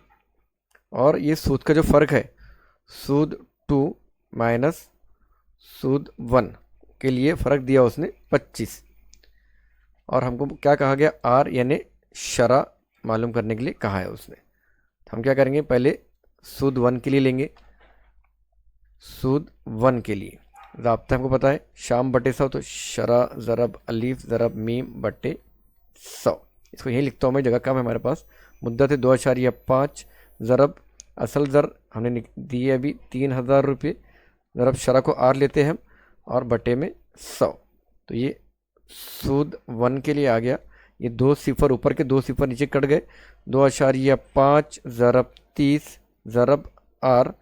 और ये सूद का जो फ़र्क है, सूद 2 माइनस सूद 1 के लिए फ़र्क दिया उसने 25। और हमको क्या कहा गया, आर यानी शरह मालूम करने के लिए कहा है उसने। हम क्या करेंगे, पहले सूद 1 के लिए लेंगे। सूद 1 के लिए ज़ाब्ता हमको पता है, शाम बटे 100, तो शरह ज़रब अलीफ ज़रब मीम बटे 100। इसको यही लिखता हूँ मैं, जगह कम है हमारे पास। मुद्दत है 2.5 ज़रब असल ज़र हमने दिए अभी 3000 रुपये, ज़रब शरह को आर लेते हैं हम, और बटे में 100। तो ये सूद 1 के लिए आ गया। ये 2 सिफर ऊपर के 2 सिफर नीचे कट गए, 2.5 ज़रब 30 ज़रब आर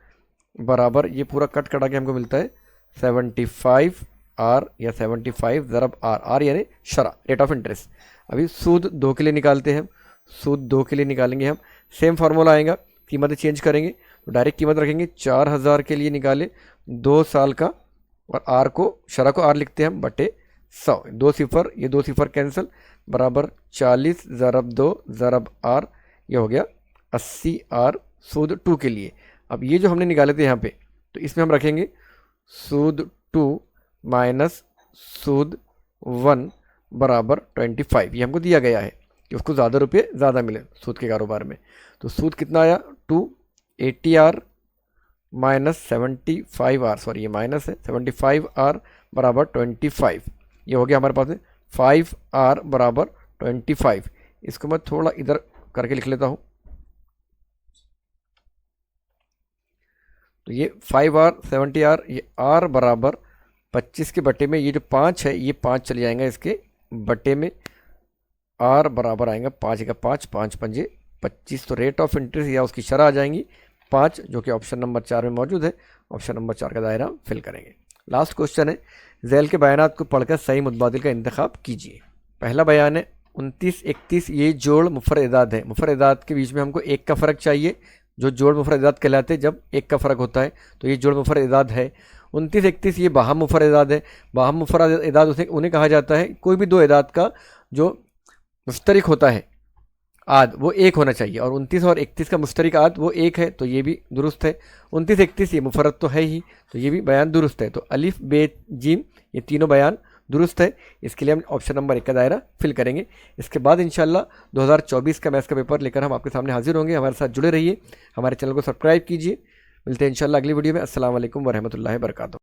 बराबर, ये पूरा कट कटा के हमको मिलता है 75 आर या 75 ज़रब आर, आर यानी शरह रेट ऑफ इंटरेस्ट। अभी सूद 2 के लिए निकालते हैं हम। सूद 2 के लिए निकालेंगे हम, सेम फार्मूला आएगा, कीमतें चेंज करेंगे, तो डायरेक्ट कीमत रखेंगे। 4000 के लिए निकाले 2 साल का, और आर को शरह को आर लिखते हैं हम बटे 100। 2 सिफर, ये 2 सिफर कैंसिल, बराबर 40 ज़रब 2 ज़रब आर, ये हो गया 80 आर सूद 2 के लिए। अब ये जो हमने निकाले थे यहाँ पे, तो इसमें हम रखेंगे सूद 2 माइनस सूद 1 बराबर 25। ये हमको दिया गया है कि उसको ज़्यादा रुपये ज़्यादा मिले सूद के कारोबार में। तो सूद कितना आया, 280 आर माइनस 75 आर, सॉरी ये माइनस है, 75 आर बराबर 25। ये हो गया हमारे पास में 5 आर बराबर 25। इसको मैं थोड़ा इधर करके लिख लेता हूँ। तो ये 5 आर 70 आर, ये आर बराबर 25 के बटे में, ये जो 5 है ये 5 चले जाएंगे इसके बटे में, आर बराबर आएगा 5 का 5, 5 पंजे 25। तो रेट ऑफ इंटरेस्ट या उसकी शरह आ जाएंगी 5, जो कि ऑप्शन नंबर 4 में मौजूद है। ऑप्शन नंबर 4 का दायरा फिल करेंगे। लास्ट क्वेश्चन है, झैल के बयानात को पढ़कर सही मुतबादिल का इंतखाब कीजिए। पहला बयान है 29 31, ये जोड़ मुफर्रदात है। मुफर्रदात के बीच में हमको 1 का फ़र्क चाहिए, जो जोड़ मुफर्रदात कहलाते हैं जब 1 का फ़र्क होता है, तो ये जोड़ मुफर्रदात है। 29 31 ये बाहम मुफर्रदात है। बाहम मुफर्रदात उन्हें कहा जाता है, कोई भी 2 एदाद का जो मुश्तरक होता है आद, वो 1 होना चाहिए, और 29 और 31 का मुश्तरक आद वो 1 है, तो ये भी दुरुस्त है। 29 31 ये मुफर्रद तो है ही, तो ये भी बयान दुरुस्त है। तो अलिफ बे जीम ये तीनों बयान दुरुस्त है, इसके लिए हम ऑप्शन नंबर 1 का दायरा फिल करेंगे। इसके बाद इंशाल्लाह 2024 का मैथ्स का पेपर लेकर हम आपके सामने हाजिर होंगे। हमारे साथ जुड़े रहिए, हमारे चैनल को सब्सक्राइब कीजिए। मिलते हैं इंशाल्लाह अगली वीडियो में। अस्सलाम वालेकुम वरहमतुल्लाहि वबरकातुहू।